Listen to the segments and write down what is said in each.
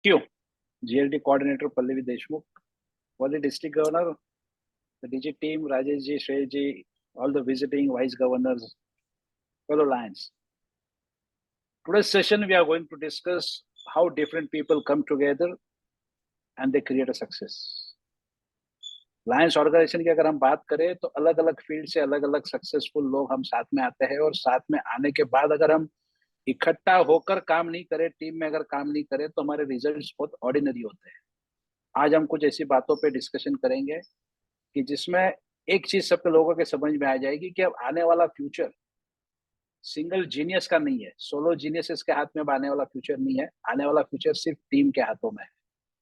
क्यों? GLD coordinator Pallavi Deshmukh, was the district governor, the DG team, Rajesh ji, Shrey ji, all the visiting vice governors, fellow lions. Today's session, we are going to discuss how different people come together and they create a success. Lions organisation की अगर हम बात करें तो अलग अलग field से अलग अलग सक्सेसफुल लोग हम साथ में आते हैं, और साथ में आने के बाद अगर हम इकट्ठा होकर काम नहीं करें, टीम में अगर काम नहीं करें, तो हमारे रिजल्ट्स बहुत ऑर्डिनरी होते हैं। आज हम कुछ ऐसी बातों पे डिस्कशन करेंगे कि जिसमें एक चीज सबके लोगों के समझ में आ जाएगी कि अब आने वाला फ्यूचर सिंगल जीनियस का नहीं है, सोलो जीनियस के हाथ में अब आने वाला फ्यूचर नहीं है। आने वाला फ्यूचर सिर्फ टीम के हाथों में है,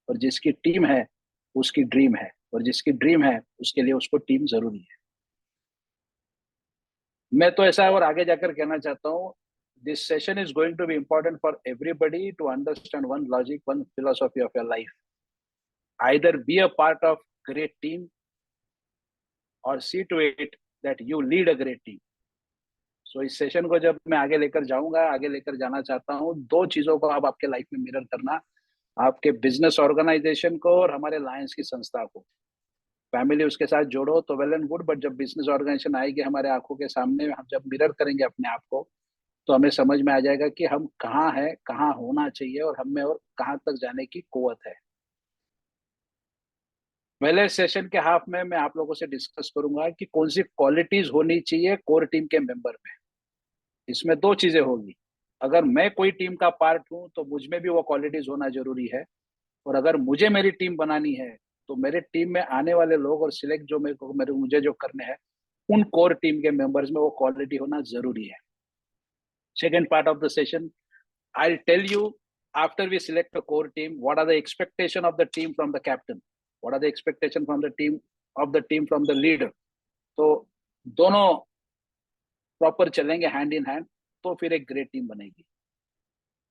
और जिसकी टीम है उसकी ड्रीम है, और जिसकी ड्रीम है उसके लिए उसको टीम जरूरी है। मैं तो ऐसा और आगे जाकर कहना चाहता हूँ, this session is going to be important for everybody to understand one logic, one philosophy of your life. Either be a part of great team or see to it that you lead a great team. So इस session को जब मैं आगे लेकर जाऊंगा, आगे लेकर जाना चाहता हूँ, दो चीजों को आप आपके लाइफ में मिरर करना, आपके बिजनेस ऑर्गेनाइजेशन को और हमारे लायंस की संस्था को। फैमिली उसके साथ जोड़ो तो वेल एंड गुड, बट जब बिजनेस ऑर्गेनाइजेशन आएगी हमारे आंखों के सामने, हम जब मिरर करेंगे अपने आप को, तो हमें समझ में आ जाएगा कि हम कहाँ हैं, कहाँ होना चाहिए, और हमें और कहाँ तक जाने की कुवत है। पहले सेशन के हाफ में मैं आप लोगों से डिस्कस करूंगा कि कौन सी क्वालिटीज होनी चाहिए कोर टीम के मेंबर में। इसमें दो चीजें होगी। अगर मैं कोई टीम का पार्ट हूं तो मुझ में भी वो क्वालिटीज होना जरूरी है, और अगर मुझे मेरी टीम बनानी है तो मेरे टीम में आने वाले लोग और सिलेक्ट जो मुझे जो करने हैं, उन कोर टीम के मेंबर्स में वो क्वालिटी होना जरूरी है। Second part of the session, I'll tell you, after we select a core team, what are the expectation of the team from the captain, what are the expectation from the team from the leader। तो दोनों proper चलेंगे hand in hand, तो फिर एक great team बनेगी।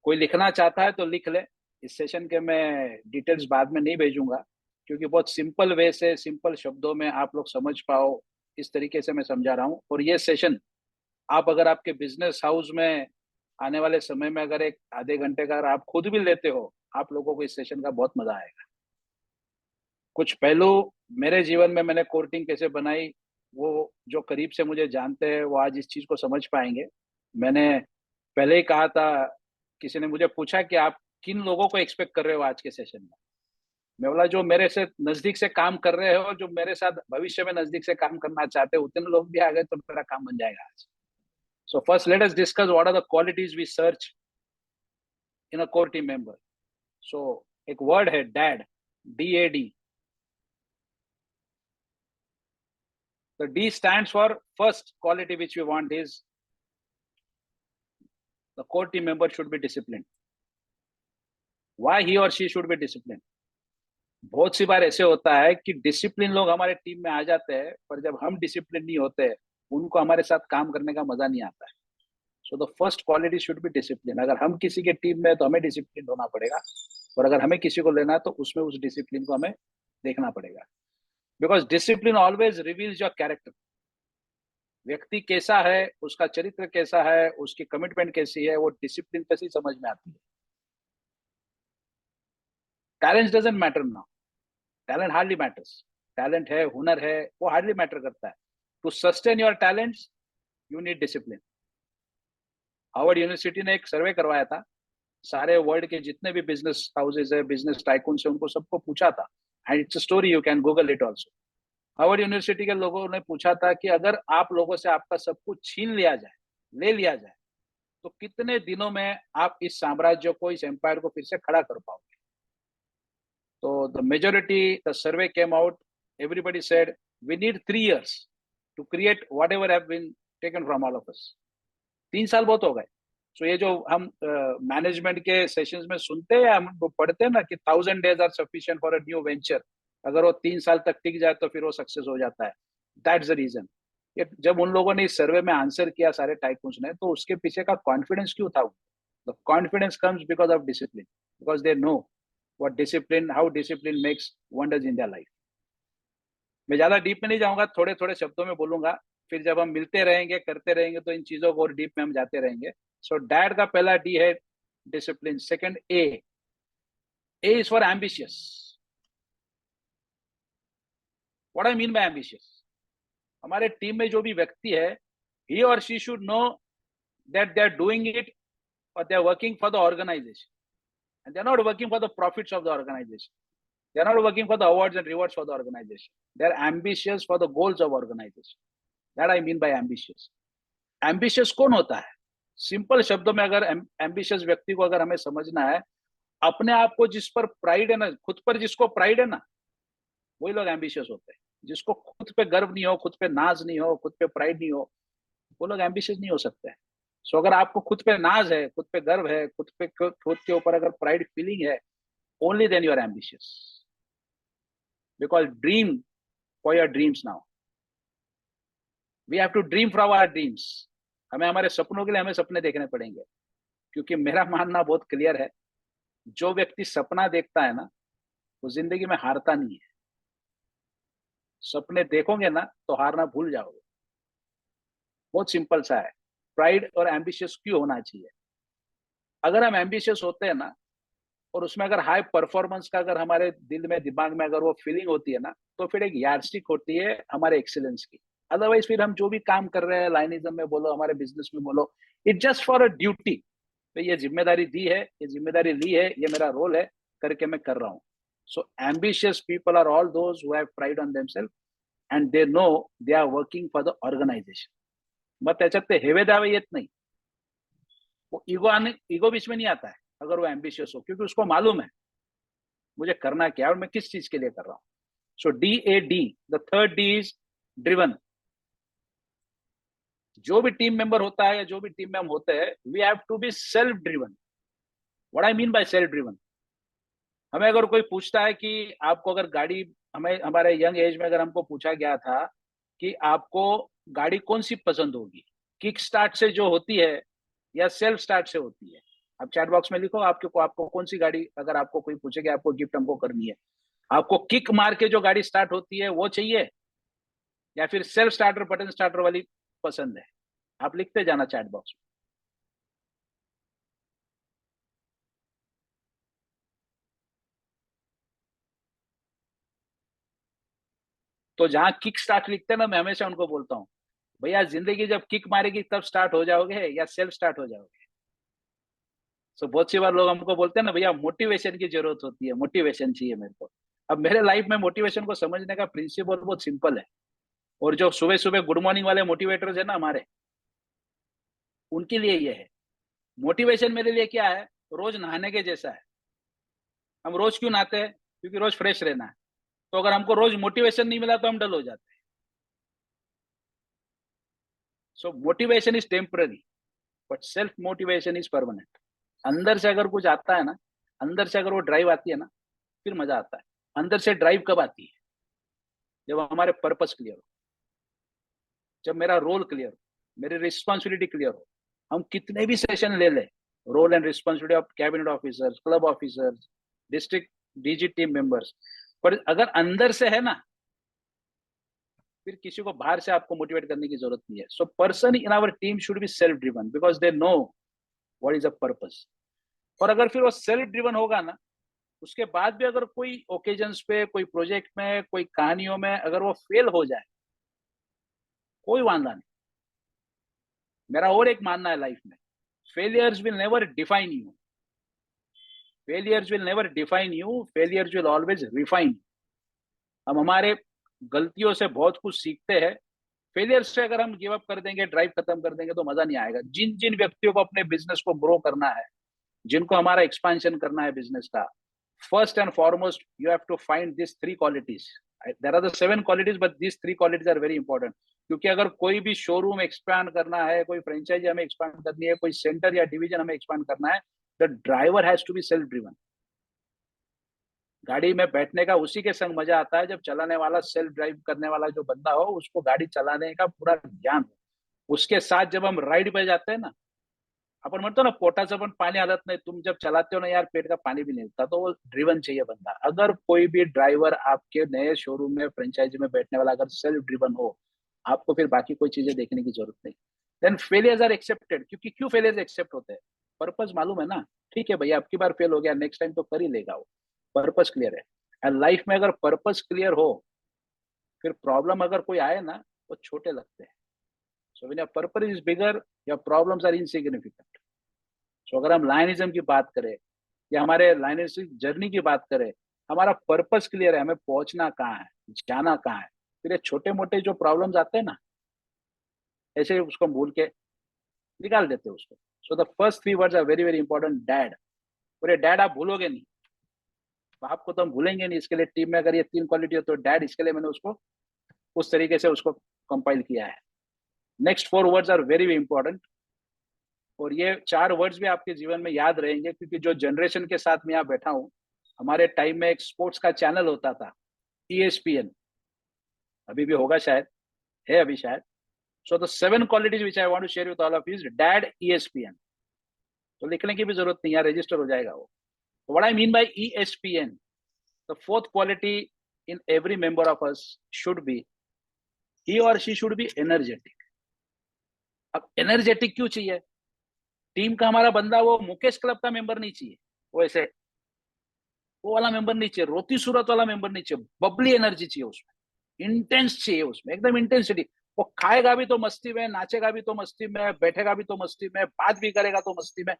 कोई लिखना चाहता है तो लिख ले। इस सेशन के मैं डिटेल्स बाद में नहीं भेजूंगा, क्योंकि बहुत सिंपल वे से, सिंपल शब्दों में आप लोग समझ पाओ, इस तरीके से मैं समझा रहा हूँ। और ये सेशन आप अगर आपके बिजनेस हाउस में आने वाले समय में अगर एक आधे घंटे का अगर आप खुद भी लेते हो, आप लोगों को इस सेशन का बहुत मजा आएगा। कुछ पहलू मेरे जीवन में मैंने कोर्टिंग कैसे बनाई, वो जो करीब से मुझे जानते हैं वो आज इस चीज को समझ पाएंगे। मैंने पहले ही कहा था, किसी ने मुझे पूछा कि आप किन लोगों को एक्सपेक्ट कर रहे हो आज के सेशन में। मैं बोला जो मेरे से नजदीक से काम कर रहे हो, जो मेरे साथ भविष्य में नजदीक से काम करना चाहते हो, उतने लोग भी आ गए तो मेरा काम बन जाएगा आज। So first, let us discuss what are the qualities we search in a core team member. So एक word है DAD, DAD. The D stands for first quality which we want is the core team member should be disciplined. Why he or she should be disciplined? बहुत सी बार ऐसे होता है कि discipline लोग हमारे team में आ जाते हैं, पर जब हम डिसिप्लिन नहीं होते, उनको हमारे साथ काम करने का मजा नहीं आता है। सो the first quality should be discipline. अगर हम किसी के टीम में, तो हमें डिसिप्लिन होना पड़ेगा, और अगर हमें किसी को लेना है तो उसमें उस डिसिप्लिन को हमें देखना पड़ेगा। Because discipline always reveals your character. व्यक्ति कैसा है, उसका चरित्र कैसा है, उसकी कमिटमेंट कैसी है, वो डिसिप्लिन पे ही समझ में आती है। Talent doesn't matter now, talent hardly matters. Talent है, हुनर है, वो हार्डली मैटर करता है। To sustain your talents you need discipline. Harvard University ने एक सर्वे करवाया था, सारे वर्ल्ड के जितने भी बिजनेस हाउसेज है, बिजनेस टाइकून से, उनको सबको पूछा था, and it's a story, you can Google it also. Harvard university के लोगों ने पूछा था कि अगर आप लोगों से आपका सब कुछ छीन लिया जाए, ले लिया जाए, तो कितने दिनों में आप इस साम्राज्य को, इस एम्पायर को फिर से खड़ा कर पाओगे। तो the majority, the survey came out, everybody said we need 3 years to create whatever have been taken from all of us. 3 साल बहुत हो गए। सो ये जो हम मैनेजमेंट के सेशंस में सुनते हैं, हम पढ़ते हैं ना कि 1000 days are sufficient for a new venture. अगर वो 3 साल तक टिक जाए तो फिर वो सक्सेस हो जाता है। That's the reason. जब उन लोगों ने इस सर्वे में आंसर किया, सारे टाइकून्स ने, तो उसके पीछे का कॉन्फिडेंस क्यों था? The confidence comes because of discipline, because they know what discipline, how discipline makes wonders in their life. मैं ज्यादा डीप में नहीं जाऊंगा, थोड़े थोड़े शब्दों में बोलूंगा, फिर जब हम मिलते रहेंगे, करते रहेंगे, तो इन चीजों को और डीप में हम जाते रहेंगे। सो डैड का पहला डी है discipline. Second A, A is for ambitious. What I mean by ambitious? हमारे टीम में जो भी व्यक्ति है, he or she should know that they are doing it or they are working for the organization, and they are not working for the profits of the organization. They are not working for the awards and rewards for the organization. They are ambitious for the goals of organization. That I mean by ambitious. Ambitious कौन होता है? Simple शब्दों में अगर ambitious व्यक्ति को अगर हमें समझना है, अपने आप को जिस पर प्राइड है ना, खुद पर जिसको प्राइड है ना, वही लोग एम्बिशियस होते हैं। जिसको खुद पे गर्व नहीं हो, खुद पे नाज नहीं हो, खुद पे प्राइड नहीं हो, वो लोग एम्बिशियस नहीं हो सकते। सो अगर आपको खुद पे नाज है, खुद पे गर्व है, खुद के ऊपर अगर प्राइड फीलिंग है, only then you are ambitious. Because dream for your dreams now, we have to dream for our dreams. हमें हमारे सपनों के लिए हमें सपने देखने पड़ेंगे, क्योंकि मेरा मानना बहुत क्लियर है, जो व्यक्ति सपना देखता है ना, वो जिंदगी में हारता नहीं है। सपने देखोगे ना तो हारना भूल जाओगे। बहुत सिंपल सा है। प्राइड और एम्बिशियस क्यों होना चाहिए? अगर हम एम्बिशियस होते हैं ना, और उसमें अगर हाई परफॉर्मेंस का अगर हमारे दिल में दिमाग में अगर वो फीलिंग होती है ना, तो फिर एक यार्डस्टिक होती है हमारे एक्सीलेंस की। अदरवाइज फिर हम जो भी काम कर रहे हैं, लाइनिज्म में बोलो, हमारे बिजनेस में बोलो, it just for a duty. तो ये जिम्मेदारी दी है, ये जिम्मेदारी ली है, ये मेरा रोल है, करके मैं कर रहा हूँ। So ambitious people are all those who have pride on themselves and they know they are working for the organisation. मग त्याच्यात ते हेवे दावे येत नाही, वो ईगो बीच में नहीं आता है अगर वो एम्बिशियस हो, क्योंकि उसको मालूम है मुझे करना क्या है और मैं किस चीज के लिए कर रहा हूँ. सो DAD, the third D is driven. जो भी टीम मेंबर होता है या जो भी टीम में हम होते हैं, we have to be self driven. What I mean by self driven? हमें अगर कोई पूछता है कि आपको अगर गाड़ी, हमें हमारे यंग एज में अगर हमको पूछा गया था कि आपको गाड़ी कौन सी पसंद होगी, किक स्टार्ट से जो होती है या सेल्फ स्टार्ट से होती है, आप चैट बॉक्स में लिखो आपको कौन सी गाड़ी, अगर आपको कोई पूछे कि आपको गिफ्ट हमको करनी है, आपको किक मार के जो गाड़ी स्टार्ट होती है वो चाहिए या फिर सेल्फ स्टार्टर बटन स्टार्टर वाली पसंद है? आप लिखते जाना चैट बॉक्स में. तो जहां किक स्टार्ट लिखते हैं ना, मैं हमेशा उनको बोलता हूँ, भैया जिंदगी जब किक मारेगी तब स्टार्ट हो जाओगे या सेल्फ स्टार्ट हो जाओगे? सो बहुत सी बार लोग हमको बोलते हैं ना, भैया मोटिवेशन की जरूरत होती है, मोटिवेशन चाहिए मेरे को. अब मेरे लाइफ में मोटिवेशन को समझने का प्रिंसिपल बहुत सिंपल है. और जो सुबह सुबह गुड मॉर्निंग वाले मोटिवेटर्स है ना हमारे, उनके लिए ये है. मोटिवेशन मेरे लिए क्या है? रोज नहाने के जैसा है. हम रोज क्यों नहाते हैं? क्योंकि रोज फ्रेश रहना है. तो अगर हमको रोज मोटिवेशन नहीं मिला तो हम डल हो जाते हैं. सो motivation is temporary but self motivation is permanent. अंदर से अगर कुछ आता है ना, अंदर से अगर वो ड्राइव आती है ना, फिर मजा आता है. अंदर से ड्राइव कब आती है? जब हमारे पर्पस क्लियर हो, जब मेरा रोल क्लियर हो, मेरी रिस्पॉन्सिबिलिटी क्लियर हो. हम कितने भी सेशन ले ले, role and responsibility of cabinet officers, club officers, district DG team members, पर अगर अंदर से है ना, फिर किसी को बाहर से आपको मोटिवेट करने की जरूरत नहीं है. So person in our team should be self driven because they know what is a purpose. और अगर फिर वो सेल्फ ड्रिवन होगा ना, उसके बाद भी अगर कोई ओकेजन्स पे, कोई प्रोजेक्ट में, कोई कहानियों में अगर वो फेल हो जाए, कोई वांदा नहीं. मेरा और एक मानना है लाइफ में, failures will never define you. Failures will never define you, failures will always refine. हम हमारे गलतियों से बहुत कुछ सीखते हैं. फेलियर से अगर हम गिव अप कर देंगे, ड्राइव खत्म कर देंगे, तो मजा नहीं आएगा. जिन जिन व्यक्तियों को अपने बिजनेस को ग्रो करना है, जिनको हमारा एक्सपेंशन करना है बिजनेस का, first and foremost you have to find this 3 qualities. There are the 7 qualities but this 3 qualities are very important. क्योंकि अगर कोई भी शोरूम एक्सपैंड करना है, कोई फ्रेंचाइजी हमें एक्सपैंड करनी है, कोई सेंटर या डिवीजन हमें एक्सपैंड करना है, the driver has to be self driven. गाड़ी में बैठने का उसी के संग मजा आता है जब चलाने वाला, सेल्फ ड्राइव करने वाला जो बंदा हो, उसको गाड़ी चलाने का पूरा ज्ञान हो. उसके साथ जब हम राइड पे जाते हैं ना, अपन म्हणतो ना पोटाचं पण पाणी आदत नाही, तुम जब चलाते हो ना यार, पेट का पानी भी नहीं होता. तो वो ड्रिवन चाहिए बंदा. अगर कोई भी ड्राइवर आपके नए शोरूम में, फ्रेंचाइजी में बैठने वाला अगर सेल्फ ड्रिवन हो, आपको फिर बाकी कोई चीजें देखने की जरूरत नहीं. Then failures are accepted. क्योंकि क्यों फेलियर्स एक्सेप्ट होते हैं? पर्पज मालूम है ना. ठीक है भैया, अब की बार फेल हो गया, नेक्स्ट टाइम तो कर ही लेगा वो. पर्पस क्लियर है। एंड लाइफ में अगर पर्पस क्लियर हो, फिर प्रॉब्लम अगर कोई आए ना, वो छोटे लगते हैं। So when your purpose is bigger, your problems are insignificant. So अगर हम लायनिज्म की बात करें या हमारे लायनिस्टिक जर्नी की बात करें, हमारा पर्पस क्लियर है, हमें पहुंचना कहाँ है, जाना कहाँ है, फिर ये छोटे मोटे जो प्रॉब्लम्स आते हैं ना, ऐसे उसको भूल के निकाल देते हैं उसको। So the first 3 words are very very important, DAD. और ये डैड आप भूलोगे नहीं, बाप को तो हम भूलेंगे नहीं। इसके लिए टीम में अगर ये 3 क्वालिटी हो तो डैड, इसके लिए मैंने उसको उस तरीके से उसको कंपाइल किया है। Next 4 words are very important, और ये 4 वर्ड्स भी आपके जीवन में याद रहेंगे, क्योंकि जो जनरेशन के साथ मैं यहाँ बैठा हूँ, हमारे टाइम में एक स्पोर्ट्स का चैनल होता था, ESPN। अभी भी होगा शायद, है अभी शायद। So the 7 qualities which I want to share with all of is DAD ESPN। तो लिखने की भी जरूरत नहीं, यहाँ रजिस्टर हो जाएगा वो। What I mean by ESPN, the fourth quality in every member of us should be, he or she should be energetic. अब एनर्जेटिक क्यों चाहिए? टीम का हमारा बंदा वो मुकेश क्लब का मेंबर नहीं चाहिए, वो ऐसे वो वाला मेंबर नहीं चाहिए, रोती सूरत वाला मेंबर नहीं चाहिए। बबली एनर्जी चाहिए उसमें, इंटेंस चाहिए उसमें, एकदम इंटेंसिटी। वो खाएगा भी तो मस्ती में, नाचेगा भी तो मस्ती में, बैठेगा भी तो मस्ती में, बात भी करेगा तो मस्ती में।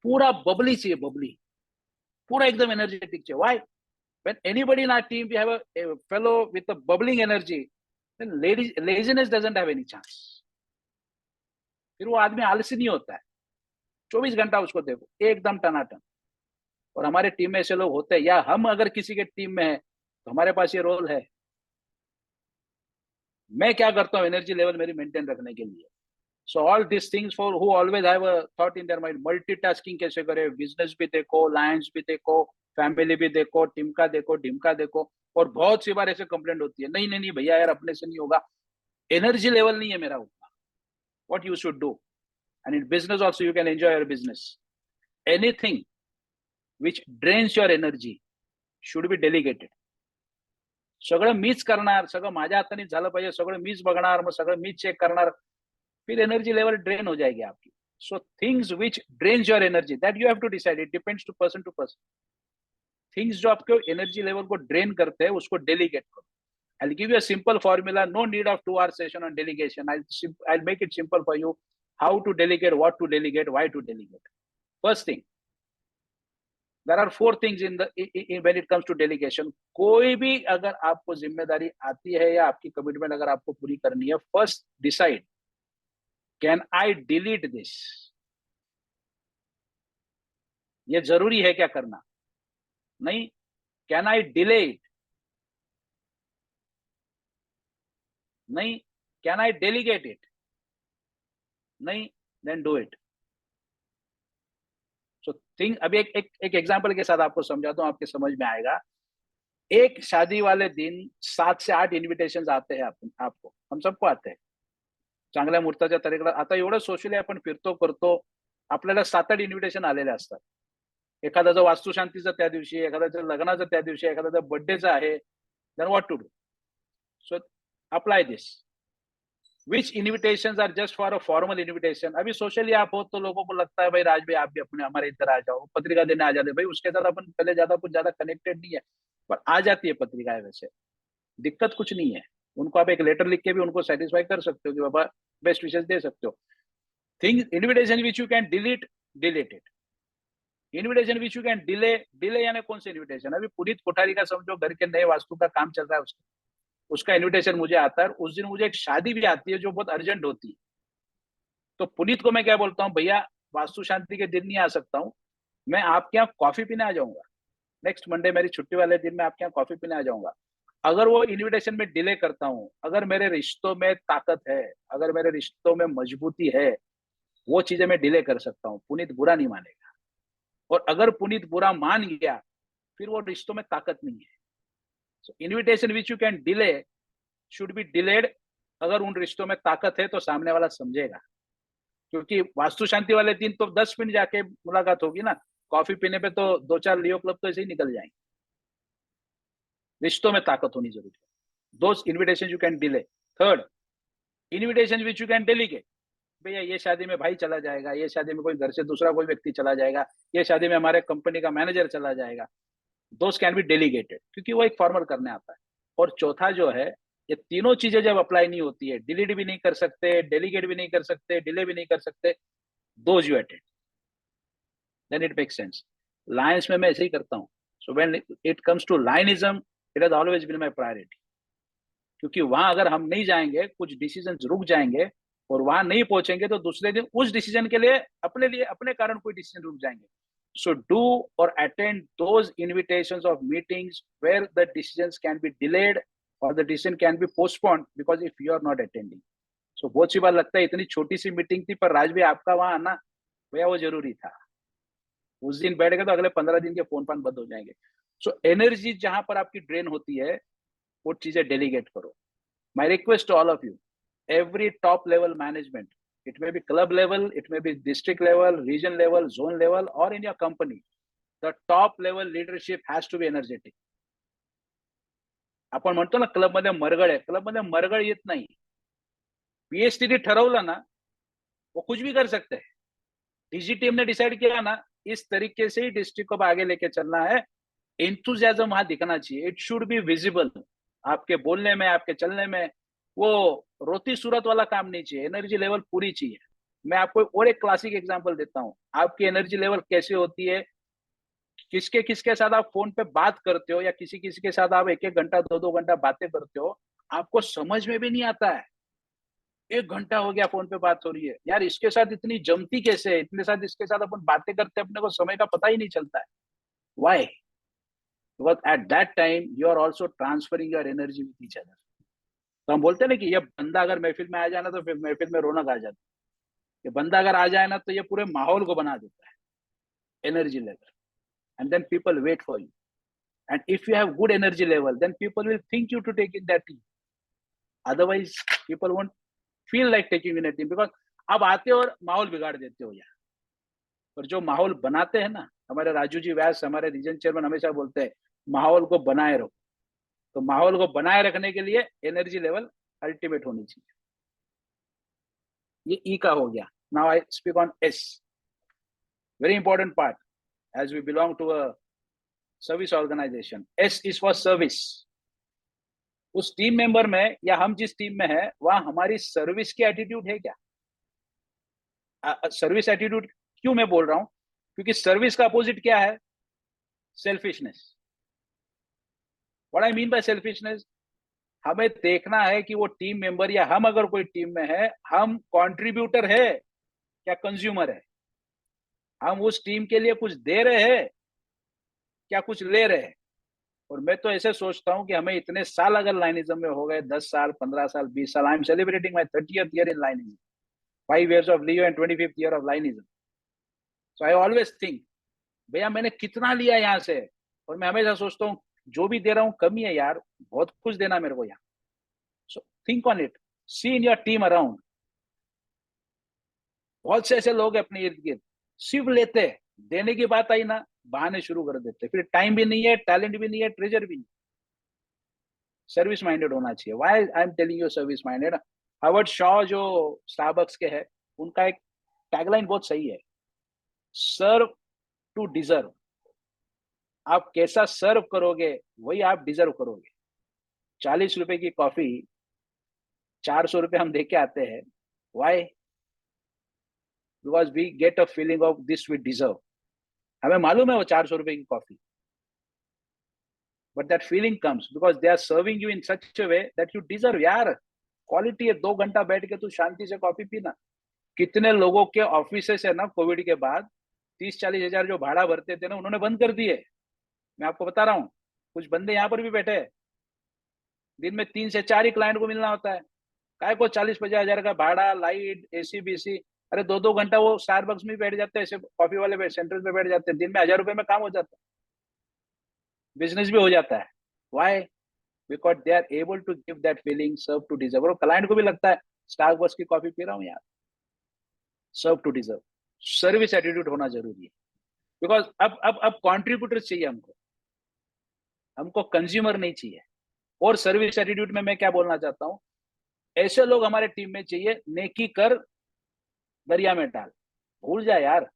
पूरा बबली चाहिए, बबली, पूरा एकदम एनर्जेटिक चाहिए। Why? When anybody in our team we have a fellow with a bubbling energy, then laziness doesn't have any chance. फिर वो आदमी आलसी नहीं होता है। 24 घंटा उसको देखो एकदम टनाटन। और हमारे टीम में ऐसे लोग होते हैं, या हम अगर किसी के टीम में है तो हमारे पास ये रोल है। मैं क्या करता हूँ एनर्जी लेवल मेरी मेंटेन रखने के लिए? So all this things for who always have a thought in their mind, multitasking कैसे करे, बिजनेस भी देखो, लायंस भी देखो, फैमिली भी देखो, टीम का देखो, टीम का देखो। और बहुत सी बार ऐसे कंप्लेंट होती है, नहीं नहीं नहीं भैया यार, अपने से नहीं होगा, एनर्जी लेवल नहीं है मेरा उतना। What you should do, and in business also you can enjoy your business, anything which drains your energy should be delegated. सगळं मीच करणार, सगळं माझ्या हाताने झालं पाहिजे, सगळं मीच बघणार, मग सगळं मीच चेक करणार, फिर एनर्जी लेवल ड्रेन हो जाएगी आपकी। So things which drains your energy, that you have to decide, it depends to person. Things जो आपके एनर्जी लेवल को ड्रेन करते हैं उसको डेलीगेट करो। I'll give you a simple formula, no need of 2 hour session on delegation. I'll make it simple for you, how to delegate, what to delegate, why to delegate. First thing, there are 4 things when it comes to delegation. कोई भी अगर आपको जिम्मेदारी आती है या आपकी commitment अगर आपको पूरी करनी है, first decide, can I delete this? ये जरूरी है क्या करना? नहीं। Can I delay it? नहीं। Can I delegate it? नहीं। Then do it. So think, अभी एक एग्जांपल के साथ आपको समझाता हूं, आपके समझ में आएगा। एक शादी वाले दिन 7 से 8 इन्व्हिटेशन आते हैं आपको, हम सबको आते हैं। चांगल्या मुहूर्ताच्या तारीखेला आता एवढं सोशली आपण फिरतो करतो, आपल्याला 7-8 इन्व्हिटेशन आलेले असतात। एखाद्याचं वास्तुशांतीचं त्या दिवशी, एखाद्याचं लग्नाचं त्या दिवशी, एखाद्याचं बर्थडेचं आहे, then what to do? So apply this, which invitation are just for a formal invitation. अभी सोशली आप हो तो लोगों को लगता है भाई राज भाई आप भी अपने हमारे इधर आ जाओ, पत्रिका देने आ जाते भाई, उसके साथ अपन पहले ज्यादा कुछ ज्यादा कनेक्टेड नहीं है, पर आ जाती है पत्रिकाएं। वैसे दिक्कत कुछ नहीं है, उनको आप एक लेटर लिख के भी उनको सेटिस्फाई कर सकते हो कि बाबा बेस्ट विशेष दे सकते हो। Thing invitation which you can delete, delete it. Invitation which you can delay, delay यानी कौन से इन्विटेशन? अभी पुनीत कोठारी का समझो, घर के नए वास्तु का काम चल रहा है, उसका इन्विटेशन मुझे आता है। उस दिन मुझे एक शादी भी आती है जो बहुत अर्जेंट होती है, तो पुनीत को मैं क्या बोलता हूँ, भैया वास्तु शांति के दिन नहीं आ सकता हूँ, मैं आपके यहाँ कॉफी पीने आ जाऊंगा, नेक्स्ट मंडे मेरी छुट्टी वाले दिन मैं आपके यहाँ कॉफी पीने आ जाऊंगा। अगर वो इन्विटेशन में डिले करता हूँ, अगर मेरे रिश्तों में ताकत है, अगर मेरे रिश्तों में मजबूती है, वो चीजें मैं डिले कर सकता हूँ, पुनीत बुरा नहीं मानेगा। और अगर पुनीत बुरा मान गया, फिर वो रिश्तों में ताकत नहीं है। So invitation which you can delay should be delayed. अगर उन रिश्तों में ताकत है तो सामने वाला समझेगा, क्योंकि वास्तु शांति वाले दिन तो 10 मिनट जाके मुलाकात होगी ना, कॉफी पीने पे तो 2-4 लियो क्लब तो ऐसे ही निकल जाएंगे। रिश्तों में ताकत होनी जरूरी है। Those invitation you can delay. Third, invitation which you can delegate. भैया ये शादी में भाई चला जाएगा, ये शादी में कोई घर से दूसरा कोई व्यक्ति चला जाएगा, ये शादी में हमारे कंपनी का मैनेजर चला जाएगा, दोस कैन बी डेलीगेटेड, क्योंकि वो एक फॉर्मल करने आता है। और चौथा जो है, ये तीनों चीजें जब अप्लाई नहीं होती है, डिलीट भी नहीं कर सकते, डेलीगेट भी नहीं कर सकते, डिले भी नहीं कर सकते, those you attend, then it make sense. Lions में मैं ऐसे ही करता हूँ। So when it comes to Lionism, it has always been my priority, क्योंकि वहां अगर हम नहीं जाएंगे, कुछ डिसीजन रुक जाएंगे, और वहां नहीं पहुंचेंगे तो दूसरे दिन उस डिसीजन के लिए अपने कारण कोई डिसीजन रुक जाएंगे। So do or attend those invitations of meetings where the decisions can be delayed or the decision can be postponed because if you are not attending. So बहुत सी बार लगता है इतनी छोटी सी मीटिंग थी, पर राज भाई आपका वहां आना भैया वो जरूरी था। उस दिन बैठ गए तो अगले 15 दिन के फोन पान बंद हो जाएंगे। सो एनर्जी जहां पर आपकी ड्रेन होती है, वो चीजें डेलीगेट करो। My request to all of you, every top level management, it may be club level, it may be district level, region level, zone level, or in your company, the top level leadership has to be energetic. आपण म्हणतो ना club मध्ये मरगळ आहे, club मध्ये मरगळ येत नाही। PhD ठरवलं ना, वो कुछ भी कर सकते हैं। डीजी टीम ने डिसाइड किया ना, इस तरीके से ही डिस्ट्रिक्ट को आगे लेके चलना है, एंथुजियाज्म वहां दिखना चाहिए, इट शुड बी विजिबल। आपके बोलने में, आपके चलने में, वो रोती सूरत वाला काम नहीं चाहिए, एनर्जी लेवल पूरी चाहिए। मैं आपको और एक क्लासिक एग्जांपल देता हूँ, आपकी एनर्जी लेवल कैसे होती है, किसके किसके साथ आप फोन पे बात करते हो, या किसी किसी के साथ आप 1-1 घंटा 2-2 घंटा बातें करते हो, आपको समझ में भी नहीं आता है। 1 घंटा हो गया फोन पे बात हो रही है, यार इसके साथ इतनी जमती कैसे है, इतने साथ इसके साथ अपन बातें करते अपने को समय का पता ही नहीं चलता है। Why? Because at that time you are also transferring your energy with each other. तो हम बोलते हैं ना कि ये बंदा अगर महफिल में आ जाए ना, तो फिर महफिल में रौनक आ जाती है। ये बंदा अगर आ जाए ना, तो ये पूरे माहौल को बना देता है, energy level, and then people wait for you. And if you have good energy level, then people will think you to take in that team, otherwise people won't feel like taking in a team, because अब आते हो और माहौल बिगाड़ देते हो यार। पर जो माहौल बनाते हैं ना, हमारे राजू जी व्यास, हमारे रीजन चेयरमैन, हमेशा बोलते हैं माहौल को बनाए रखो। तो माहौल को बनाए रखने के लिए एनर्जी लेवल अल्टीमेट होनी चाहिए। ये ई का हो गया। Now I speak on S, very important part, as we belong to a service organisation. S is for service. उस टीम मेंबर में, या हम जिस टीम में है, वहां हमारी सर्विस की एटीट्यूड है क्या? सर्विस एटीट्यूड क्यों मैं बोल रहा हूं? क्योंकि सर्विस का अपोजिट क्या है? Selfishness. What I mean bye selfishness, हमें देखना है कि वो टीम मेंबर, या हम अगर कोई टीम में है, हम कंट्रीब्यूटर है क्या कंज्यूमर है? हम उस टीम के लिए कुछ दे रहे हैं क्या कुछ ले रहे हैं? और मैं तो ऐसे सोचता हूं कि हमें इतने साल अगर लाइनिज्म में हो गए, 10 साल, 15 साल, 20 साल, I am celebrating my 30th year in Lionism, 5 years of Leo and 25th year of Lionism. So I always think, भैया मैंने कितना लिया यहाँ से, और मैं हमेशा सोचता हूँ जो भी दे रहा हूँ कमी है यार, बहुत कुछ देना मेरे को यहाँ। So think on it, see in your team around, बहुत से ऐसे लोग अपने इर्द गिर्द सिर्फ लेते, देने की बात आई ना, बहाने शुरू कर देते, फिर टाइम भी नहीं है, टैलेंट भी नहीं है, ट्रेजर भी नहीं। सर्विस माइंडेड होना चाहिए। Why I am telling you service minded? Howard Shaw जो स्टारबक्स के है, उनका एक टैगलाइन बहुत सही है, सर्व टू डिजर्व। आप कैसा सर्व करोगे वही आप डिजर्व करोगे। 40 रुपए की कॉफी 400 रुपए हम दे के आते हैं, why? Because we get a feeling of this we deserve. हमें मालूम है वो 400 रुपए की coffee, but that feeling comes because they are serving you in such a way that you deserve. यार क्वालिटी है, 2 घंटा बैठ के तू शांति से कॉफी पीना। कितने लोगों के ऑफिस है ना, कोविड के बाद 30-40 हजार जो भाड़ा भरते थे ना, उन्होंने बंद कर दिए। मैं आपको बता रहा हूँ, कुछ बंदे यहाँ पर भी बैठे हैं, दिन में 3 से 4 ही क्लाइंट को मिलना होता है। काय को 40-50 हजार का भाड़ा, लाइट, एसी बीसी, अरे 2-2 घंटा वो स्टारबक्स में बैठ जाते हैं, ऐसे कॉफी वाले सेंटर में बैठ जाते हैं, दिन में 1000 रुपए में काम हो जाता है, बिजनेस भी हो जाता है। Why? Because they are able to give that feeling, serve to deserve. और क्लाइंट को भी लगता है स्टारबक्स की कॉफी पी रहा हूँ यार, सर्व टू डिजर्व। सर्विस एटीट्यूड होना जरूरी है, बिकॉज अब कॉन्ट्रीब्यूटर चाहिए हमको, हमको कंज्यूमर नहीं चाहिए। और सर्विस एटीट्यूड में मैं क्या बोलना चाहता हूँ, ऐसे लोग हमारे टीम में चाहिए, नेकी कर दरिया में डाल। भूल जाए यार,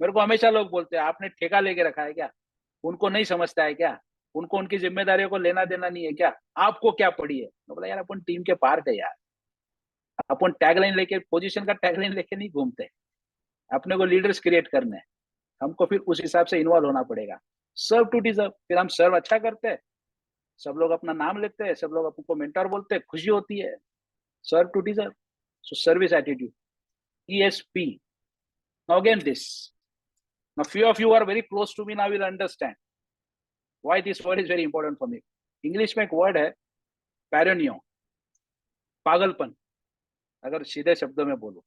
मेरे को हमेशा लोग बोलते हैं आपने ठेका लेके रखा है क्या? उनको नहीं समझता है क्या? उनको उनकी जिम्मेदारियों को लेना देना नहीं है क्या? आपको क्या पड़ी है? मैं बोला यार अपन टीम के पार्ट है यार, अपन टैगलाइन लेके, पोजीशन का टैगलाइन लेके नहीं घूमते। अपने को लीडर्स क्रिएट करने हैं, हमको फिर उस हिसाब से इन्वॉल्व होना पड़ेगा। सर्व टू डिजर्व, फिर हम सर्व अच्छा करते हैं, सब लोग अपना नाम लेते हैं, सब लोग अपने मेंटर बोलते हैं, खुशी होती है। Serve to deserve, so service attitude, ESP. Now again this, now few of you are very close to me, now will understand why this word is very important for me. English में एक word है पैरेनियो, पागलपन। अगर सीधे शब्दों में बोलो,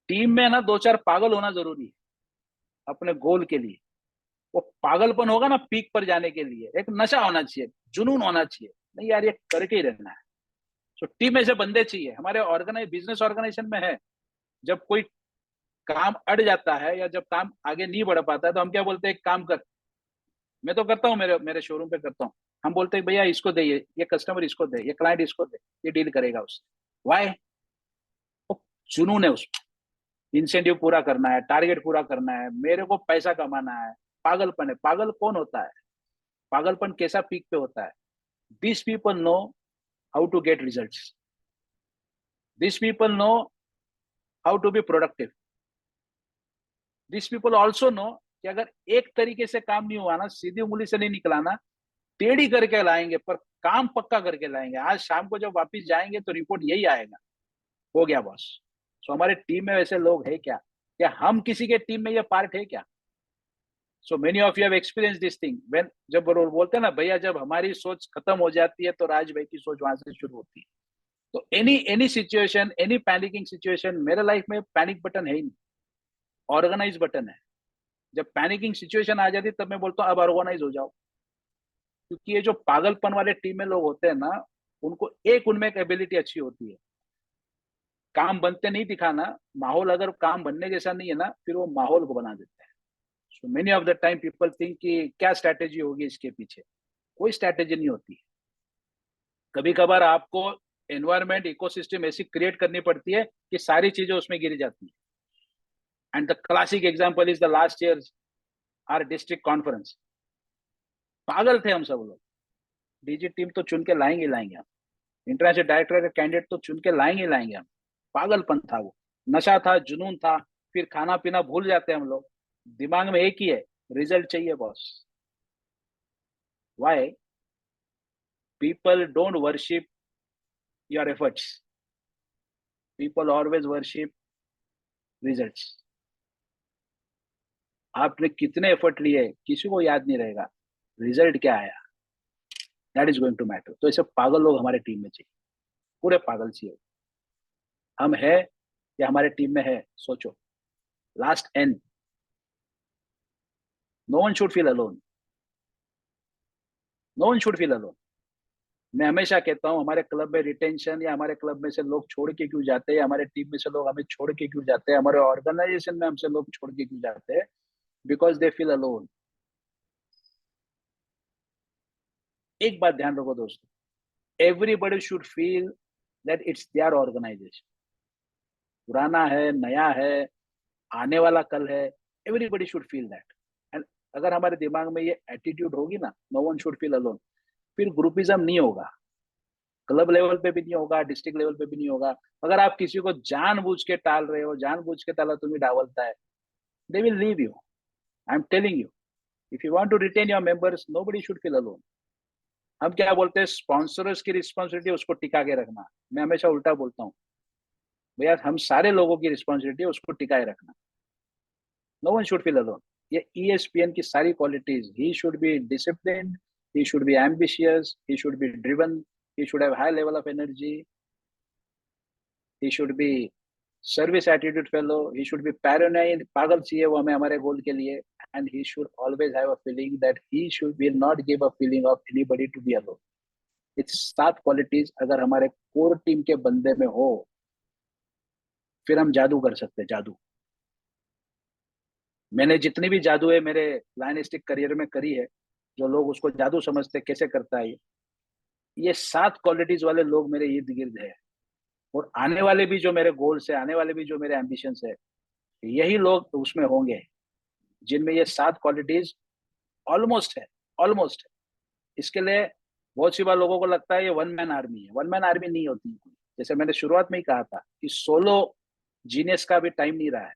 team में ना दो चार पागल होना जरूरी है अपने गोल के लिए। वो पागलपन होगा ना पीक पर जाने के लिए, एक नशा होना चाहिए, जुनून होना चाहिए, नहीं यार ये करके ही रहना है। तो टीम में से बंदे चाहिए। हमारे ऑर्गेनाइज बिजनेस ऑर्गेनाइजेशन में है, जब कोई काम अड़ जाता है या जब काम आगे नहीं बढ़ पाता है तो हम क्या बोलते हैं, एक काम कर। मैं तो करता हूँ, मेरे मेरे शोरूम पे करता हूँ। हम बोलते हैं भैया इसको दे, ये कस्टमर इसको दे, ये क्लाइंट इसको दे, ये डील करेगा उससे। वाई? वो जुनून है उसमें, इंसेंटिव पूरा करना है, टारगेट पूरा करना है, मेरे को पैसा कमाना है। पागलपन है। पागल कौन होता है? पागलपन कैसा पीक पे होता है? This people know how to get results, this people know how to be productive, this people also know कि अगर एक तरीके से काम नहीं हुआ ना, सीधी उंगली से नहीं निकलाना, टेढ़ी करके लाएंगे पर काम पक्का करके लाएंगे। आज शाम को जब वापस जाएंगे तो रिपोर्ट यही आएगा, हो गया बॉस। सो हमारे टीम में वैसे लोग है क्या? क्या हम किसी के टीम में ये पार्ट है क्या? So many of you have experience this thing when, जब वो बोलते हैं ना भैया, जब हमारी सोच खत्म हो जाती है तो राज भाई की सोच वहां से शुरू होती है। तो any any situation, any panicking situation, मेरे लाइफ में पैनिक बटन है ही नहीं, ऑर्गेनाइज बटन है। जब पैनिकिंग सिचुएशन आ जाती है तब मैं बोलता हूँ अब ऑर्गेनाइज हो जाओ। क्योंकि ये जो पागलपन वाले टीम में लोग होते हैं ना, उनको एक उनमें एक एबिलिटी अच्छी होती है, काम बनते नहीं दिखाना। माहौल अगर काम बनने जैसा नहीं है ना, फिर वो माहौल को बना देते हैं। सो many of the time people think कि क्या स्ट्रैटेजी होगी इसके पीछे, कोई स्ट्रैटेजी नहीं होती है। कभी कभार आपको एनवायरमेंट, इकोसिस्टम ऐसी क्रिएट करनी पड़ती है कि सारी चीजें उसमें गिर जाती है। And the classic example is the last year our district conference. पागल थे हम सब लोग, डीजी टीम तो चुन के लाएंगे लाएंगे हम, इंटरनेशनल डायरेक्टर का कैंडिडेट तो चुन के लाएंगे लाएंगे हम। पागलपन था वो, नशा था, जुनून था। फिर खाना पीना भूल जाते हैं हम लोग, दिमाग में एक ही है, रिजल्ट चाहिए boss. Why? People don't worship your efforts, people always worship results. आपने कितने एफर्ट लिए किसी को याद नहीं रहेगा, रिजल्ट क्या आया, that is going to matter. तो ऐसे पागल लोग हमारे टीम में चाहिए, पूरे पागल चाहिए। हम है या हमारे टीम में है, सोचो। Last end, no one should feel alone, no one should feel alone. मैं हमेशा कहता हूँ हमारे क्लब में रिटेंशन, या हमारे क्लब में से लोग छोड़ के क्यों जाते हैं, हमारे टीम में से लोग हमें छोड़ के क्यों जाते हैं, हमारे ऑर्गेनाइजेशन में हमसे लोग छोड़ के क्यों जाते हैं? Because they feel alone. एक बात ध्यान रखो दोस्तों, everybody should feel that it's their organisation. पुराना है, नया है, आने वाला कल है, everybody should feel that. And अगर हमारे दिमाग में ये एटीट्यूड होगी ना, no one should feel alone, फिर ग्रुपिज्म नहीं होगा, क्लब लेवल पे भी नहीं होगा, डिस्ट्रिक्ट लेवल पे भी नहीं होगा। अगर आप किसी को जानबूझ के टाल रहे हो, जानबूझ के टाला तुम्हें डावलता है, they will leave you. I am telling you, if you want to retain your members, nobody should feel alone. हम क्या बोलते हैं, स्पॉन्सर्स की रिस्पॉन्सिबिलिटी उसको टिका के रखना। मैं हमेशा उल्टा बोलता हूँ, भैया हम सारे लोगों की रिस्पॉन्सिबिलिटी है उसको टिकाए रखना। No one should feel alone. ये ESPN की सारी qualities, he should be disciplined, he should be ambitious, he should be driven, he should have high level of energy, he should be service attitude fellow, he should be paranoid, पागल चाहिए वो हमें हमारे गोल के लिए। and he should always have a feeling that he should will not give a feeling of anybody to be alone. it's 7 qualities अगर हमारे core team के बंदे में हो, फिर हम जादू कर सकते हैं, जादू। मैंने जितनी भी जादू है मेरे लाइन स्टिक करियर में करी है, जो लोग उसको जादू समझते कैसे करता है ये 7 क्वालिटीज वाले लोग मेरे इर्द गिर्द है। और आने वाले भी जो मेरे गोल्स है, आने वाले भी जो मेरे एम्बिशंस है, यही लोग उसमें होंगे जिनमें ये 7 क्वालिटीज ऑलमोस्ट है, ऑलमोस्ट है। इसके लिए बहुत सी बार लोगों को लगता है ये वन मैन आर्मी है, वन मैन आर्मी नहीं होती है। जैसे मैंने शुरुआत में ही कहा था कि सोलो जीनियस का भी टाइम नहीं रहा है।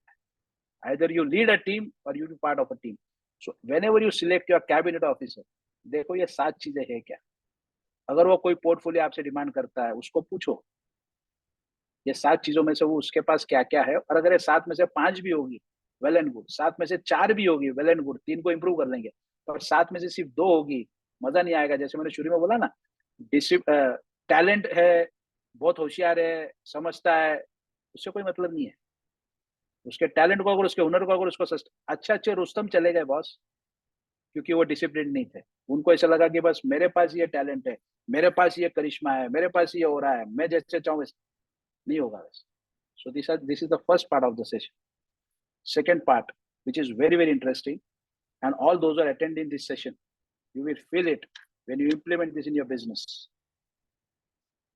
Either you lead a team or you be part of a team. So whenever you select your cabinet officer, देखो ये 7 चीजें है क्या। अगर वो कोई पोर्टफोलियो आपसे डिमांड करता है, उसको पूछो ये 7 चीजों में से वो उसके पास क्या क्या है, और अगर ये 7 में से 5 भी होगी, वेल एंड गुड। 7 में से 4 भी होगी, वेल एंड गुड, 3 को इंप्रूव कर लेंगे। पर 7 में से सिर्फ 2 होगी, मजा नहीं आएगा। जैसे मैंने शुरू में बोला ना, टैलेंट है, बहुत होशियार है, समझता है, उससे कोई मतलब नहीं है। उसके टैलेंट को अगर, उसके हुनर को अगर उसको अच्छे अच्छे रुस्तम चले गए बॉस, क्योंकि वो डिसिप्लिन नहीं थे। उनको ऐसा लगा कि बस मेरे पास ये टैलेंट है, मेरे पास ये करिश्मा है, मेरे पास ये हो रहा है, मैं जैसे चाहूँ वैसे नहीं होगा वैसे। So this is the first part of the session. Second part, which is very very interesting, and all those who are attending this session, you will feel it when you implement this in your business.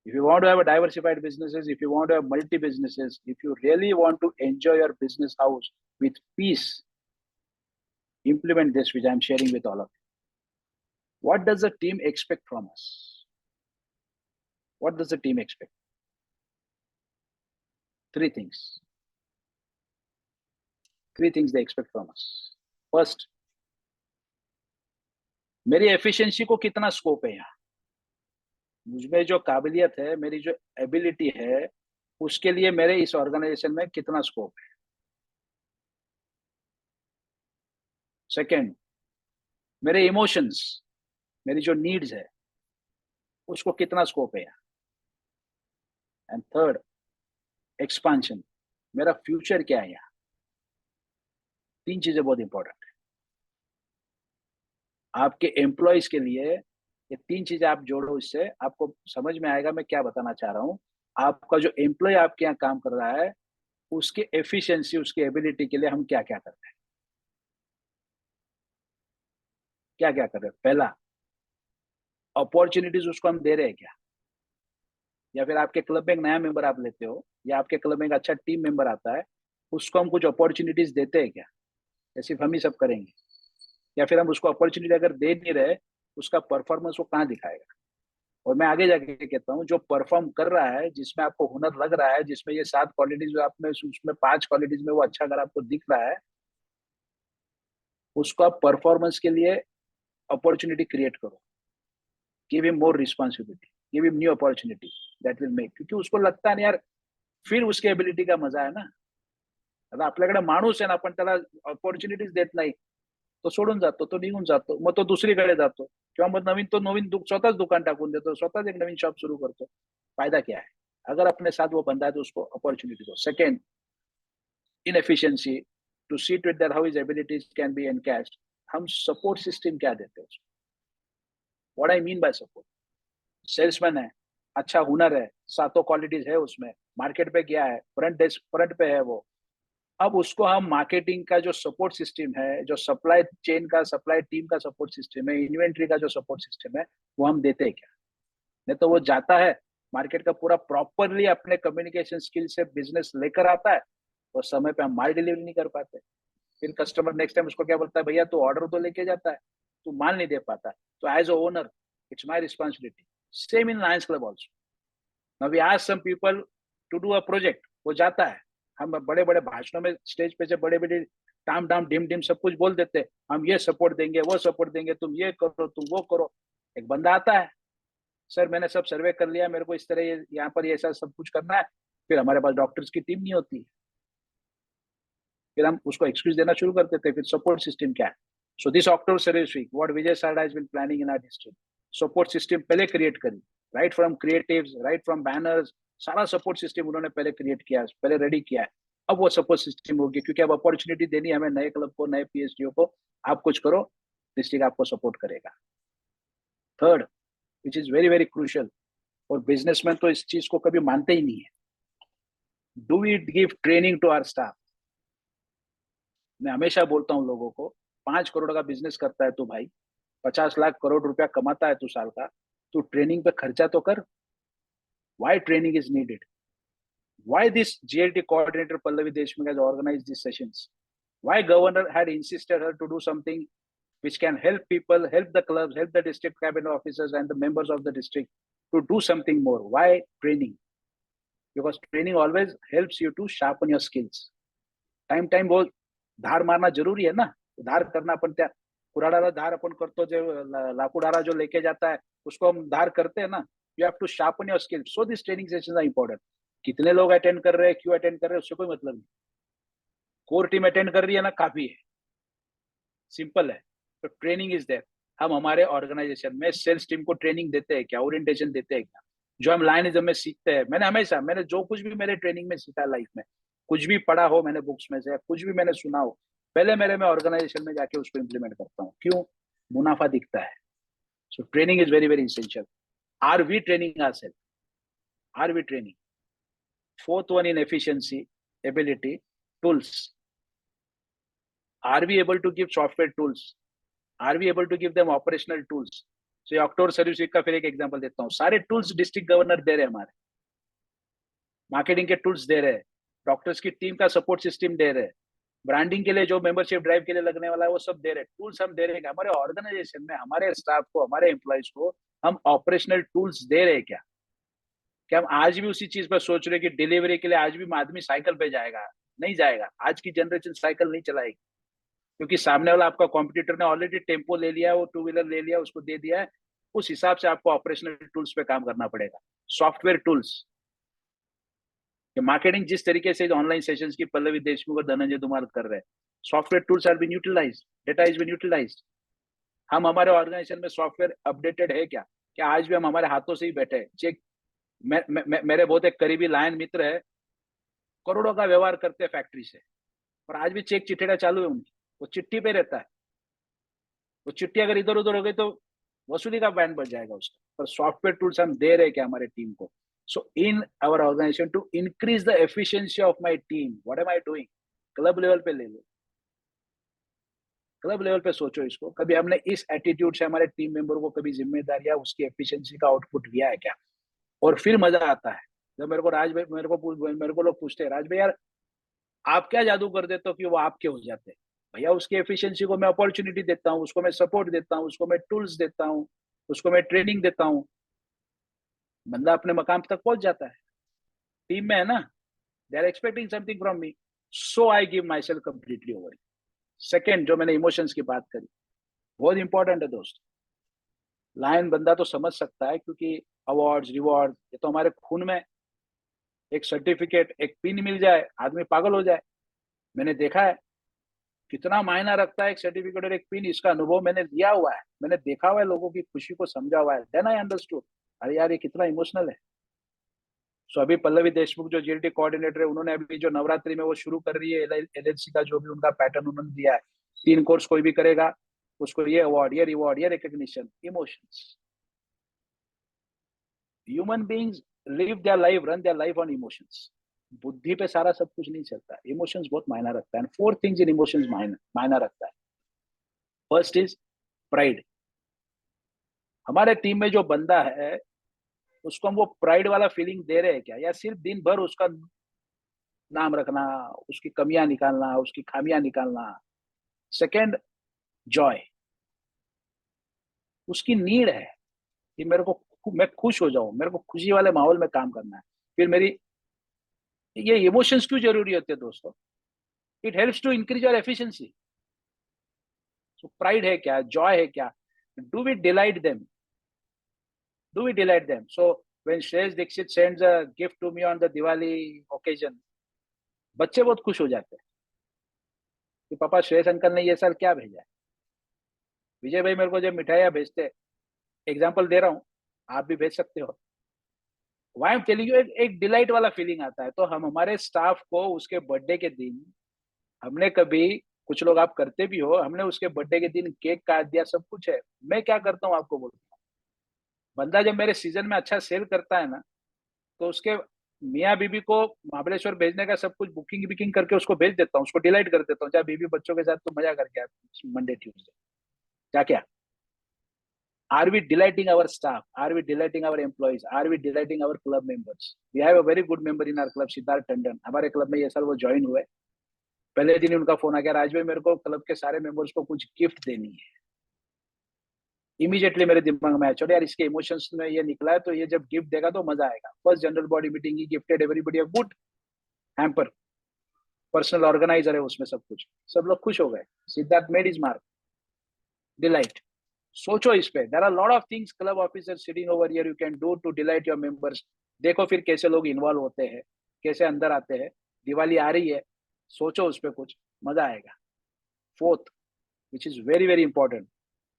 If you want to have a diversified businesses, if you want to have multi businesses, if you really want to enjoy your business house with peace, implement this which I am sharing with all of you. What does the team expect from us? What does the team expect? 3 things. 3 things they expect from us. First, मेरी efficiency को कितना scope है यहाँ, मुझमें जो काबिलियत है, मेरी जो एबिलिटी है, उसके लिए मेरे इस ऑर्गेनाइजेशन में कितना स्कोप है। सेकंड, मेरे इमोशंस, मेरी जो नीड्स है, उसको कितना स्कोप है यहाँ। एंड थर्ड, एक्सपांशन, मेरा फ्यूचर क्या है यहाँ। 3 चीजें बहुत इंपॉर्टेंट है आपके एम्प्लॉयज के लिए। ये 3 चीजें आप जोड़ो, इससे आपको समझ में आएगा मैं क्या बताना चाह रहा हूँ। आपका जो एम्प्लॉय आपके यहाँ काम कर रहा है, उसके एफिशिएंसी, उसकी एबिलिटी के लिए हम क्या क्या कर रहे हैं, क्या क्या कर रहे हैं। पहला, अपॉर्चुनिटीज उसको हम दे रहे हैं क्या। या फिर आपके क्लब में एक नया मेंबर आप लेते हो, या आपके क्लब में एक अच्छा टीम मेंबर आता है, उसको हम कुछ अपॉर्चुनिटीज देते हैं क्या, या सिर्फ हम ही सब करेंगे। या फिर हम उसको अपॉर्चुनिटी अगर दे नहीं रहे, उसका परफॉर्मेंस वो कहाँ दिखाएगा। और मैं आगे जाके कहता हूँ, जो परफॉर्म कर रहा है, जिसमें आपको हुनर लग रहा है, जिसमें ये 7 क्वालिटीज आप में, उसमें 5 क्वालिटीज में वो अच्छा अगर आपको दिख रहा है, उसको आप परफॉर्मेंस के लिए अपॉर्चुनिटी क्रिएट करो। Give him more responsibility, give him new opportunity that will make, क्योंकि उसको लगता है यार, फिर उसकी एबिलिटी का मजा आहे ना. आता आपल्याकडे माणूस आहे ना, आपण त्याला अपॉर्च्युनिटीज देत नाही, तो सोडून जातो, तो निघून जातो, मग तो दुसरीकडे जातो, किंवा मग नवीन स्वतःच दुकान टाकून देतो, स्वतःच एक नवीन शॉप सुरू करतो. फायदा क्या है. अगर अपने साथ वो बंदा है तो उसको अपॉर्चुनिटी दो. Second, inefficiency, to see to it that how his abilities can be encashed. हम सपोर्ट सिस्टम क्या देते हैं उसको. What I mean by support. Salesman है, अच्छा हुनर है, 7 क्वालिटीज है उसमें, मार्केट पे गया है, फ्रंट पे है वो. अब उसको हम मार्केटिंग का जो सपोर्ट सिस्टम है, जो सप्लाई चेन का, सप्लाई टीम का सपोर्ट सिस्टम है, इन्वेंट्री का जो सपोर्ट सिस्टम है, वो हम देते हैं क्या. नहीं तो वो जाता है मार्केट का पूरा प्रॉपरली अपने कम्युनिकेशन स्किल से बिजनेस लेकर आता है, और समय पे हम माल डिलीवरी नहीं कर पाते. फिर कस्टमर नेक्स्ट टाइम उसको क्या बोलता है, भैया तू ऑर्डर तो लेके जाता है, तू माल नहीं दे पाता. तो as a owner, it's my responsibility. Same in Lions Club also. Now we ask some people to do a project, वो जाता है, हम बड़े बड़े भाषणों में स्टेज पे से बड़े बड़े टाम डाम डिम डिम सब कुछ बोल देते हैं, हम ये सपोर्ट देंगे, वो सपोर्ट देंगे, तुम ये करो, तुम वो करो. एक बंदा आता है, सर मैंने सब सर्वे कर लिया, मेरे को इस तरह यहाँ पर ऐसा सब कुछ करना है. फिर हमारे पास डॉक्टर्स की टीम नहीं होती, फिर हम उसको एक्सक्यूज देना शुरू कर देते. फिर सपोर्ट सिस्टम क्या है. So this October service week, what Vijay Sarda has been planning in our district, support system पहले क्रिएट करी. Right from creatives, right from banners, सारा सपोर्ट सिस्टम उन्होंने पहले क्रिएट किया, पहले रेडी किया है. अब वो सपोर्ट सिस्टम होगी, क्योंकि अब अपॉर्चुनिटी देनी है हमें नए क्लब को, नए पीएचडीओ को. आप कुछ करो, डिस्ट्रिक्ट आपको सपोर्ट करेगा. Third, which is very very crucial, और बिजनेसमैन तो इस चीज को कभी मानते ही नहीं है. Do we give training to our staff. मैं हमेशा बोलता हूँ लोगों को, 5 करोड़ का बिजनेस करता है तो भाई, 50 लाख करोड़ रुपया कमाता है तू साल का, तू ट्रेनिंग पे खर्चा तो कर. Why training is needed. Why this GLT coordinator Pallavi Deshmukh has organized these sessions? Why governor had insisted her to do something which can help people, help the clubs, help the district cabinet officers and the members of the district to do something more. Why training? Because training always helps you to sharpen your skills. Time वो धार मारना जरूरी है ना, धार करना अपन त्या कुराडाला धार अपन करतो, जो लाकूडारा जो लेके जाता है उसको हम धार करते हैं ना. You have to sharpen your skills. So this training sessions are important. कितने लोग अटेंड कर रहे हैं, क्यों अटेंड कर रहे हैं, उससे कोई मतलब नहीं. कोर टीम अटेंड कर रही है ना, काफी है, सिंपल है. तो ट्रेनिंग इज देयर. हम हमारे ऑर्गेनाइजेशन में सेल्स टीम को ट्रेनिंग देते हैं क्या, ओरिएंटेशन देते हैं क्या, जो हम लाइनिज्म में सीखते हैं. मैंने जो कुछ भी मेरे ट्रेनिंग में सीखा लाइफ में, कुछ भी पढ़ा हो मैंने बुक्स में से, कुछ भी मैंने सुना हो, पहले मैं ऑर्गेनाइजेशन में जाके उसको इम्प्लीमेंट करता हूँ. क्यों? मुनाफा दिखता है. So training is very very essential. Are we training ourselves? Are we training? Fourth one in efficiency, ability, tools. Are we able to give software tools? Are we able to give them operational tools? So October service week का फिर एक example देता हूँ. सारे tools district governor दे रहे हैं हमारे. Marketing के टूल्स दे रहे हैं, डॉक्टर्स की टीम का सपोर्ट सिस्टम दे रहे हैं, ब्रांडिंग के लिए जो मेंबरशिप ड्राइव के लिए लगने वाला है वो सब दे रहे हैं. टूल्स हम दे रहे हैं. हमारे ऑर्गेनाइजेशन में हमारे स्टाफ को, हमारे एम्प्लॉइज को हम ऑपरेशनल टूल्स दे रहे हैं क्या? क्या हम आज भी उसी चीज पर सोच रहे हैं कि डिलीवरी के लिए आज भी आदमी साइकिल पे जाएगा? नहीं जाएगा. आज की जनरेशन साइकिल नहीं चलाएगी, क्योंकि सामने वाला आपका कॉम्पिटिटर ने ऑलरेडी टेम्पो ले लिया है, वो टू व्हीलर ले लिया, उसको दे दिया है. उस हिसाब से आपको ऑपरेशनल टूल्स पे काम करना पड़ेगा. Software tools. मार्केटिंग जिस तरीके से ऑनलाइन सेशंस की पल्लवी देशमुख और धनंजय धुमाल कर रहे हैं, software tools are been utilized, data is been utilized. हम हमारे ऑर्गेनाइजेशन में सॉफ्टवेयर अपडेटेड है क्या? क्या आज भी हम हमारे हाथों से ही बैठे हैं? चेक. मेरे बहुत एक करीबी लायन मित्र है, करोड़ों का व्यवहार करते हैं फैक्ट्री से, और आज भी चेक चिट्ठियां चालू है उनकी. वो चिट्ठी पे रहता है. वो चिट्ठी अगर इधर उधर हो गई तो वसूली का बैंड बढ़ जाएगा उसका. पर सॉफ्टवेयर टूल्स हम दे रहे हैं क्या हमारे टीम को? So in our organization, to increase the efficiency of my team, what am I doing? Club level पे ले लो, क्लब लेवल पे सोचो इसको. कभी हमने इस एटीट्यूड से हमारे टीम मेंबर को कभी जिम्मेदारी या उसकी एफिशिएंसी का आउटपुट दिया है क्या? और फिर मजा आता है जब मेरे को लोग पूछते हैं, राज भाई यार आप क्या जादू कर देते हो कि वो आपके हो जाते हैं? भैया उसकी एफिशिएंसी को मैं अपॉर्चुनिटी देता हूँ, उसको मैं सपोर्ट देता हूँ, उसको मैं टूल्स देता हूँ, उसको मैं ट्रेनिंग देता हूँ, बंदा अपने मकाम तक पहुंच जाता है. टीम में है ना, they are expecting something from me, so I give myself completely over. Second, जो मैंने इमोशंस की बात करी, बहुत इंपॉर्टेंट है दोस्त. लायन बंदा तो समझ सकता है, क्योंकि अवार्ड्स, रिवॉर्ड, ये तो हमारे खून में. एक सर्टिफिकेट, एक पिन मिल जाए, आदमी पागल हो जाए. मैंने देखा है कितना मायना रखता है एक सर्टिफिकेट और एक पिन. इसका अनुभव मैंने लिया हुआ है, मैंने देखा हुआ है, लोगों की खुशी को समझा हुआ है. देन आई अंडरस्टूड, अरे यार ये कितना इमोशनल है. सो अभी पल्लवी देशमुख जो जीएलटी कोऑर्डिनेटर है, उन्होंने अभी जो नवरात्रि में वो शुरू कर रही है एलएलसी का, जो भी उनका पैटर्न उन्होंने दिया है, 3 कोर्स कोई भी करेगा उसको ये अवार्ड, ये रिवॉर्ड, ये recognition. Emotions. Human beings live their life, run their life on emotions. बुद्धि पे सारा सब कुछ नहीं चलता. इमोशंस बहुत मायना रखता है. एंड 4 थिंग्स इन इमोशंस मायना रखता है. First is pride. हमारे टीम में जो बंदा है उसको हम वो प्राइड वाला फीलिंग दे रहे हैं क्या, या सिर्फ दिन भर उसका नाम रखना, उसकी कमियां निकालना, उसकी खामियां निकालना. Second, Joy. उसकी नीड है कि मैं खुश हो जाऊं, मेरे को खुशी वाले माहौल में काम करना है. फिर मेरी ये इमोशंस क्यों जरूरी होते हैं दोस्तों? It helps to increase your efficiency. So pride है क्या, जॉय है क्या, do we delight them, do we delight them? So when Shreya Dixit sends a gift to me on the Diwali occasion, बच्चे बहुत खुश हो जाते हैं कि पापा श्रेयस अंकल ने ये साल क्या भेजा है. विजय भाई मेरे को जब मिठाइयाँ भेजते हैं, एग्जाम्पल दे रहा हूँ, आप भी भेज सकते हो. Why I'm telling you, एक डिलाइट वाला फीलिंग आता है. तो हम हमारे स्टाफ को उसके बर्थडे के दिन, हमने कभी, कुछ लोग आप करते भी हो, हमने उसके बर्थडे के दिन केक काट दिया, सब कुछ है. मैं क्या करता हूँ आपको बोलता हूँ, बंदा जब मेरे सीजन में अच्छा सेल करता है ना, तो उसके मियाँ बीबी को महाबलेश्वर भेजने का सब कुछ बुकिंग करके उसको भेज देता हूँ, उसको डिलाइट कर देता हूँ. चाहे बीबी बच्चों के साथ तो मजा करके आप मंडे ट्यूसडे. क्या क्या, are we delighting our staff, are we delighting our employees, are we delighting our club members? We have a very good member in our club, Siddharth Tandon. हमारे क्लब में ये साल वो ज्वाइन हुए. पहले दिन उनका फोन आ गया, राज भाई मेरे को क्लब के सारे मेंबर्स को कुछ गिफ्ट देनी है. इमीडिएटली मेरे दिमाग में आया, चलो यार इसके इमोशंस में ये निकला है, तो ये जब गिफ्ट देगा तो मजा आएगा। फर्स्ट जनरल बॉडी मीटिंग ही gifted everybody a good hamper, personal organizer है उसमें सब कुछ, सब लोग खुश हो गए। Siddharth made his mark, delight. सोचो इस पे, there are lot of things club officer sitting over here you can do to delight your members. देखो फिर कैसे लोग इन्वॉल्व होते हैं, कैसे अंदर आते हैं। दिवाली आ रही है, सोचो उस पे कुछ, मजा आएगा। Fourth, which is very very important,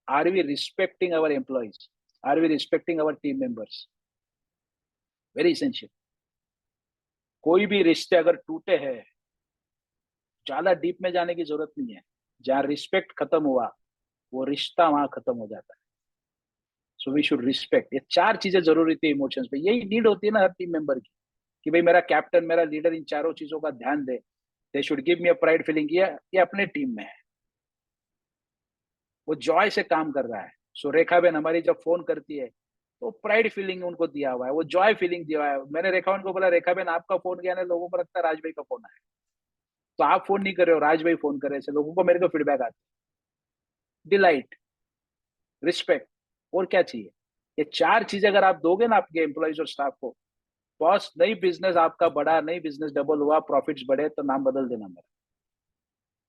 are we respecting our employees, are we respecting our team members, very essential. कोई भी रिश्ते अगर टूटे हैं, ज्यादा डीप में जाने की जरूरत नहीं है, जहाँ रिस्पेक्ट खत्म हुआ वो रिश्ता वहां खत्म हो जाता है। सो वी शुड रिस्पेक्ट, ये चार चीजें जरूरी थी इमोशंस पे, यही नीड होती है ना हर टीम मेंबर की, कि भाई मेरा कैप्टन, मेरा लीडर इन चारों चीजों का ध्यान दे। They should give me a pride feeling, ये अपने टीम में है, वो जॉय से काम कर रहा है। सो रेखा बेन हमारी जब फोन करती है तो प्राइड फीलिंग उनको दिया हुआ है, वो जॉय फीलिंग दिया हुआ है। मैंने रेखा उनको बोला, रेखा बेन आपका फोन गया ना, लोगों को लगता है राज भाई का फोन आया, तो आप फोन नहीं कर रहे हो, राज भाई फोन कर रहे हैं, लोगों को मेरे को फीडबैक आता है। डिलाइट, रिस्पेक्ट, और क्या चाहिए? ये चार चीजें अगर आप दोगे ना आपके एम्प्लॉइज और स्टाफ को, बॉस नई बिजनेस आपका बढ़ा, नई बिजनेस डबल हुआ, प्रॉफिट्स बढ़े, तो नाम बदल देना मेरा।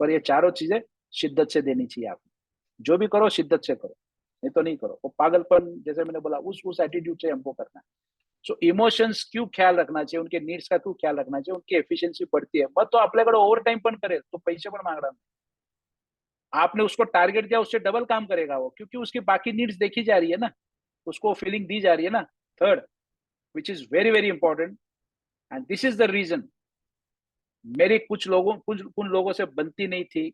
पर ये चारों चीजें शिद्दत से देनी चाहिए आपको, जो भी करो शिद्दत से करो, नहीं तो नहीं करो। वो पागलपन, जैसे मैंने बोला, उस एटीट्यूड से हमको करना है। सो इमोशंस क्यों ख्याल रखना चाहिए, उनके नीड्स का क्यों ख्याल रखना चाहिए, उनकी एफिशिएंसी बढ़ती है। मग तो आपल्याकडे ओव्हर टाइम पण करेल, तो पैसे पण मांगणार नाही। आपने उसको टारगेट दिया, उससे डबल काम करेगा वो, क्योंकि उसकी बाकी नीड्स देखी जा रही है ना, उसको फीलिंग दी जा रही है ना। Third, which is very very important, and this is the reason, मेरी कुछ लोगों से बनती नहीं थी,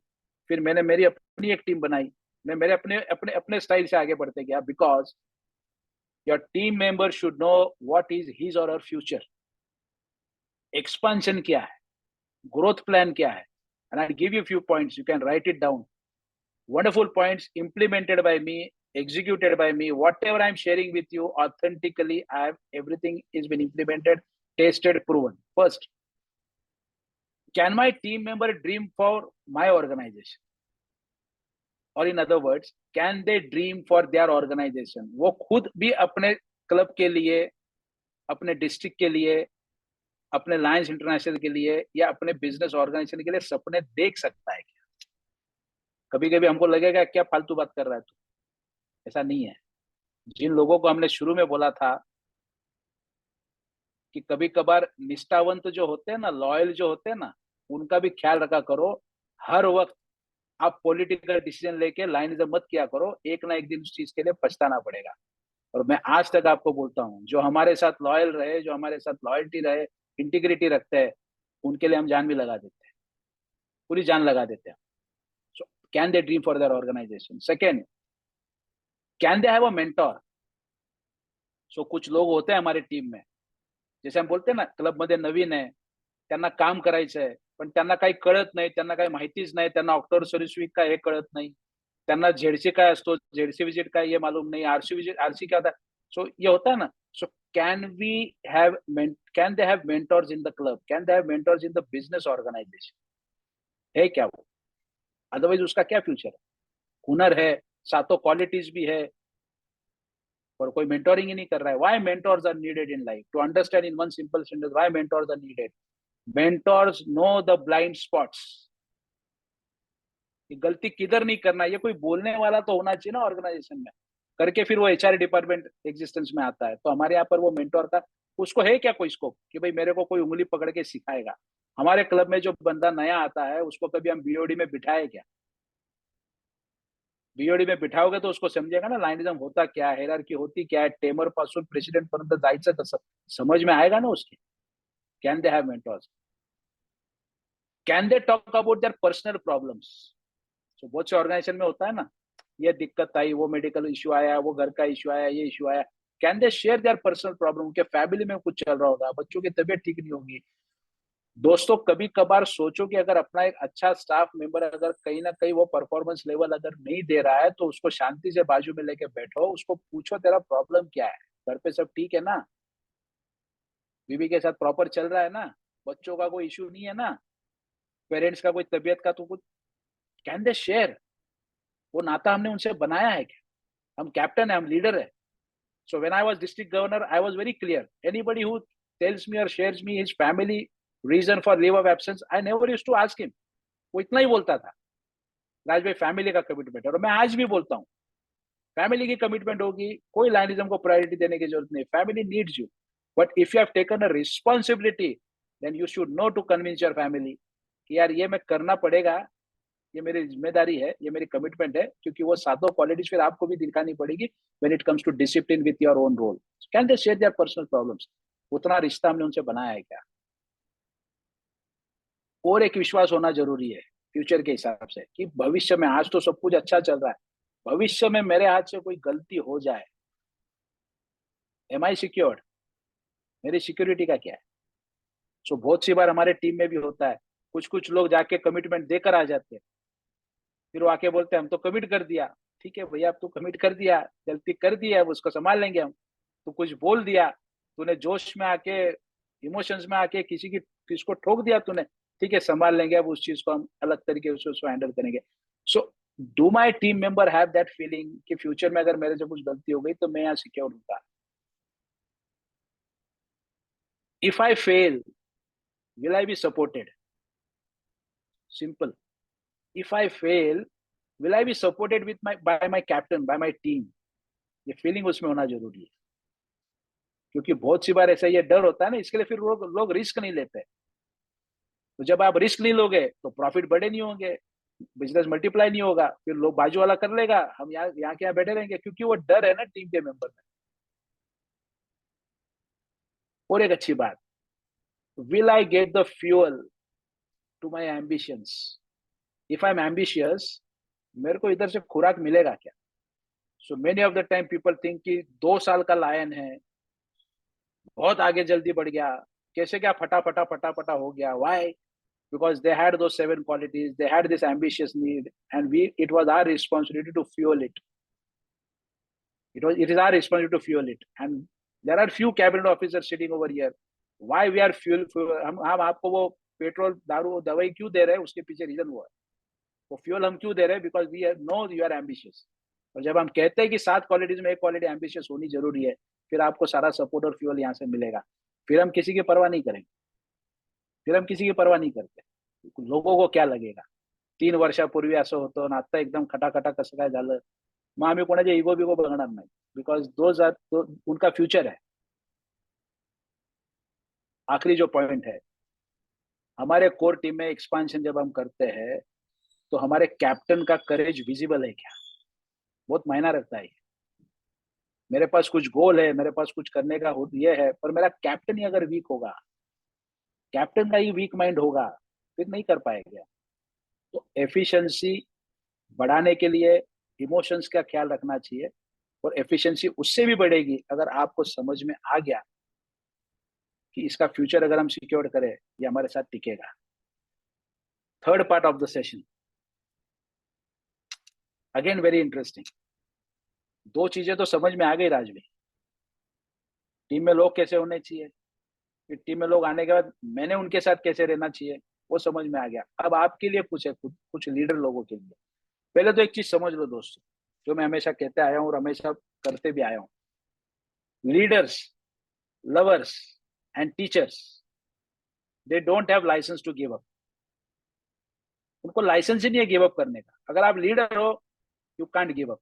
फिर मैंने मेरी अपनी एक टीम बनाई, मैं मेरे अपने अपने अपने स्टाइल से आगे बढ़ते गया। Because your team member should know what is his और हर फ्यूचर, एक्सपेंशन क्या है, ग्रोथ प्लान क्या है। And I give you few points, you can write it down. Wonderful points implemented by me, executed by me. Whatever I'm sharing with you authentically, I have everything is been implemented, tested, proven. First, can my team member dream for my organization? और in other words, can they dream for their organization? वो खुद भी अपने club के लिए, अपने district के लिए, अपने लायंस इंटरनेशनल के लिए, या अपने बिजनेस ऑर्गेनाइजेशन के लिए सपने देख सकता है क्या? कभी कभी हमको लगेगा क्या फालतू बात कर रहा है तू, ऐसा नहीं है। जिन लोगों को हमने शुरू में बोला था कि कभी कभार निष्ठावंत जो होते हैं ना, लॉयल जो होते हैं ना, उनका भी ख्याल रखा करो। हर वक्त आप पॉलिटिकल डिसीजन लेके लाइनिज्म मत किया करो, एक ना एक दिन उस चीज के लिए पछताना पड़ेगा। और मैं आज तक आपको बोलता हूँ, जो हमारे साथ लॉयल रहे, जो हमारे साथ लॉयल्टी रहे, इंटीग्रिटी रखते हैं, उनके लिए हम जान भी लगा देते हैं, पूरी जान लगा देते हैं। So can they dream for their organization? Second, can they have a mentor? So कुछ लोग होते हैं हमारी टीम में, जैसे हम बोलते हैं ना, क्लब मध्ये नवीन आहे, त्यांना काम करायचंय, पण त्यांना काही कळत नाही, त्यांना काही माहितीच नाही, त्यांना ऑक्टोबर सर्व्हिस वीक काय हे कळत नाही, त्यांना झेडसी काय असतो, झेडसी विजिट काय ये मालूम नहीं, आरसी विजिट, आरसी क्या होता है। सो ये होता है ना। So can we have, can they have mentors in the club, can they have mentors in the business organization? है क्या वो? अदरवाइज उसका क्या फ्यूचर है? हुनर है, सातों क्वालिटीज भी है, पर कोई मेंटोरिंग ही नहीं कर रहा है। Why mentors are needed in life? To understand in one simple sentence, why mentors are needed? Mentors know the blind spots, कि गलती किधर नहीं करना, ये कोई बोलने वाला तो होना चाहिए ना ऑर्गेनाइजेशन में, करके फिर वो एचआर डिपार्टमेंट एग्जिस्टेंस में आता है। तो हमारे यहाँ पर वो मेंटोर का, उसको है क्या कोई स्कोप कि भाई मेरे को कोई उंगली पकड़ के सिखाएगा? हमारे क्लब में जो बंदा नया आता है उसको कभी हम बीओडी में बिठाए क्या? बीओडी में बिठाओगे तो उसको समझेगा ना लाइनिज्म होता क्या है, हायरार्की होती क्या है, टेमर पासून प्रेसिडेंट पर्यंत जायचं कसं, समझ में आएगा ना उसके। Can they have mentors? Can they talk about their personal problems? तो बहुत से ऑर्गेनाइजेशन में होता है ना, ये दिक्कत आई, वो मेडिकल इश्यू आया, वो घर का इश्यू आया, ये इश्यू आया। Can they share their personal problem? उनके फैमिली में कुछ चल रहा होगा, बच्चों की तबीयत ठीक नहीं होगी। दोस्तों कभी कभार सोचो कि अगर अपना एक अच्छा स्टाफ मेंबर अगर कहीं ना कहीं वो परफॉर्मेंस लेवल अगर नहीं दे रहा है, तो उसको शांति से बाजू में लेके बैठो, उसको पूछो तेरा प्रॉब्लम क्या है, घर पे सब ठीक है ना, बीवी के साथ प्रॉपर चल रहा है ना, बच्चों का कोई इश्यू नहीं है ना, पेरेंट्स का कोई तबीयत का तो कुछ। Can they share? वो नाता हमने उनसे बनाया है क्या? हम कैप्टन है, हम लीडर है. So when I was district governor, I was very clear. Anybody who tells me or shares me his family reason for leave of absence, I never used to ask him. वो इतना ही बोलता था, राज भाई family का commitment है. और मैं आज भी बोलता हूँ, फैमिली की कमिटमेंट होगी, कोई लाइनिज्म को प्रायोरिटी देने की जरूरत नहीं. Family needs you, but if you have taken a responsibility, then you should know to convince your family कि यार ये मैं करना पड़ेगा, ये मेरी जिम्मेदारी है, ये मेरी कमिटमेंट है. क्योंकि वो सातों क्वालिटीज फिर आपको भी दिखानी पड़ेगी when it comes to discipline with your own role. Can they share their personal problems? उतना रिश्ता हमने उनसे बनाया है क्या? और एक विश्वास होना जरूरी है फ्यूचर के हिसाब से कि भविष्य में, आज तो सब कुछ अच्छा चल रहा है, भविष्य में मेरे हाथ से कोई गलती हो जाए, एम आई सिक्योर्ड? मेरी सिक्योरिटी का क्या है? सो बहुत सी बार हमारे टीम में भी होता है, कुछ कुछ लोग जाके कमिटमेंट देकर आ जाते हैं, फिर वो आके बोलते हैं हम तो कमिट कर दिया. ठीक है भैया, अब तू कमिट कर दिया, गलती कर दी है, अब उसको संभाल लेंगे हम. तू कुछ बोल दिया, तूने जोश में आके, इमोशंस में आके किसको ठोक दिया तूने, ठीक है संभाल लेंगे, अब उस चीज को हम अलग तरीके से उसको हैंडल करेंगे. So do my team member have that feeling कि फ्यूचर में अगर मेरे से कुछ गलती हो गई तो मैं यहाँ सिक्योर हूँ? If I fail, will I be supported? Simple. If I fail, will I be supported with my bye my captain, bye my team? ये फीलिंग उसमें होना जरूरी है. क्योंकि बहुत सी बार ऐसा ये डर होता है ना, इसके लिए फिर लोग रिस्क नहीं लेते. तो जब आप रिस्क नहीं लोगे तो प्रॉफिट बड़े नहीं होंगे, बिजनेस मल्टीप्लाई नहीं होगा, फिर लोग बाजू वाला कर लेगा, हम यहाँ के यहाँ बैठे रहेंगे. क्योंकि वो डर है ना टीम के मेंबर में. और एक अच्छी बात, will I get the fuel to my ambitions? If I am ambitious, मेरे को इधर से खुराक मिलेगा क्या? So many of the time people think कि 2 साल का लायन है, बहुत आगे जल्दी बढ़ गया, कैसे क्या फटा फटा फटा फटा हो गया. Y? Because they had those 7 qualities, they had this ambitious need, and it was our responsibility to fuel it. It is our responsibility to fuel it. And there are few cabinet officers sitting over here. Why we are fuel हम आपको वो petrol दारू दवाई क्यों दे रहे हैं, उसके पीछे रीजन वो है. वो फ्यूल हम क्यों दे रहे हैं? Because we know you are ambitious. और जब हम कहते हैं कि 7 क्वालिटीज में एक क्वालिटी एम्बिशियस होनी जरूरी है, फिर आपको सारा सपोर्ट और फ्यूल यहाँ से मिलेगा. फिर हम किसी की परवाह नहीं करेंगे, फिर हम किसी की परवाह नहीं करते. लोगों को क्या लगेगा? 3 वर्षापूर्वी असं होतं आणि आता एकदम खटाखटा कसं काय झालं. मग आम्ही कोणाचे इगो बिगो बघणार नाही, बिकॉज उनका फ्यूचर है. आखिरी जो पॉइंट है, हमारे कोर टीम में एक्सपांशन जब हम करते हैं तो हमारे कैप्टन का करेज विजिबल है क्या? बहुत मायना रखता है. मेरे पास कुछ गोल है, मेरे पास कुछ करने का ये है, पर मेरा कैप्टन ही अगर वीक होगा, कैप्टन का ही वीक माइंड होगा, फिर नहीं कर पाएगा. तो एफिशिएंसी बढ़ाने के लिए इमोशंस का ख्याल रखना चाहिए. और एफिशिएंसी उससे भी बढ़ेगी अगर आपको समझ में आ गया कि इसका फ्यूचर अगर हम सिक्योर करें, ये हमारे साथ टिकेगा. Third part of the session, again very interesting. 2 चीजें तो समझ में आ गई राजवी. टीम में लोग कैसे होने चाहिए, फिर टीम में लोग आने के बाद मैंने उनके साथ कैसे रहना चाहिए, वो समझ में आ गया. अब आपके लिए कुछ है, कुछ लीडर लोगों के लिए. पहले तो एक चीज समझ लो दोस्तों, जो मैं हमेशा कहते आया हूँ और हमेशा करते भी आया हूँ. Leaders, lovers and teachers, they don't have license to give up. उनको लाइसेंस ही नहीं है गिव अप करने का. अगर आप लीडर हो, यू कांट गिव अप.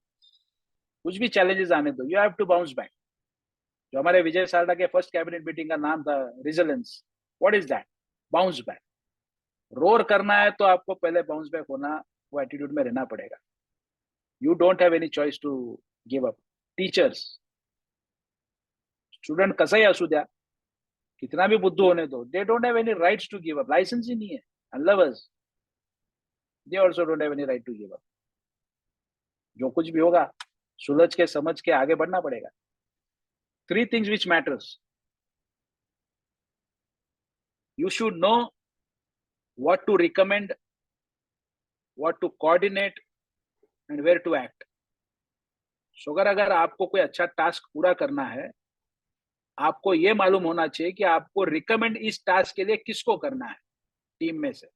कुछ भी चैलेंजेस आने दो, you have to bounce back. जो हमारे विजय सारडा के फर्स्ट कैबिनेट मीटिंग का नाम था, resilience. What is that? Bounce back. Roar करना है तो आपको पहले बाउंस बैक होना, वो एटीट्यूड में रहना पड़ेगा. You don't have any choice to give up. Teachers, student कसाही असू द्या, कितना भी बुद्धू होने दो, they don't have any rights to give up. License ही नहीं है. And lovers, they also don't have any right to give up. जो कुछ भी होगा, सुलझ के समझ के आगे बढ़ना पड़ेगा. 3 things which matters. You should know what to recommend, what to coordinate, and where to act. So अगर आपको कोई अच्छा टास्क पूरा करना है, आपको ये मालूम होना चाहिए कि आपको रिकमेंड इस टास्क के लिए किसको करना है टीम में से.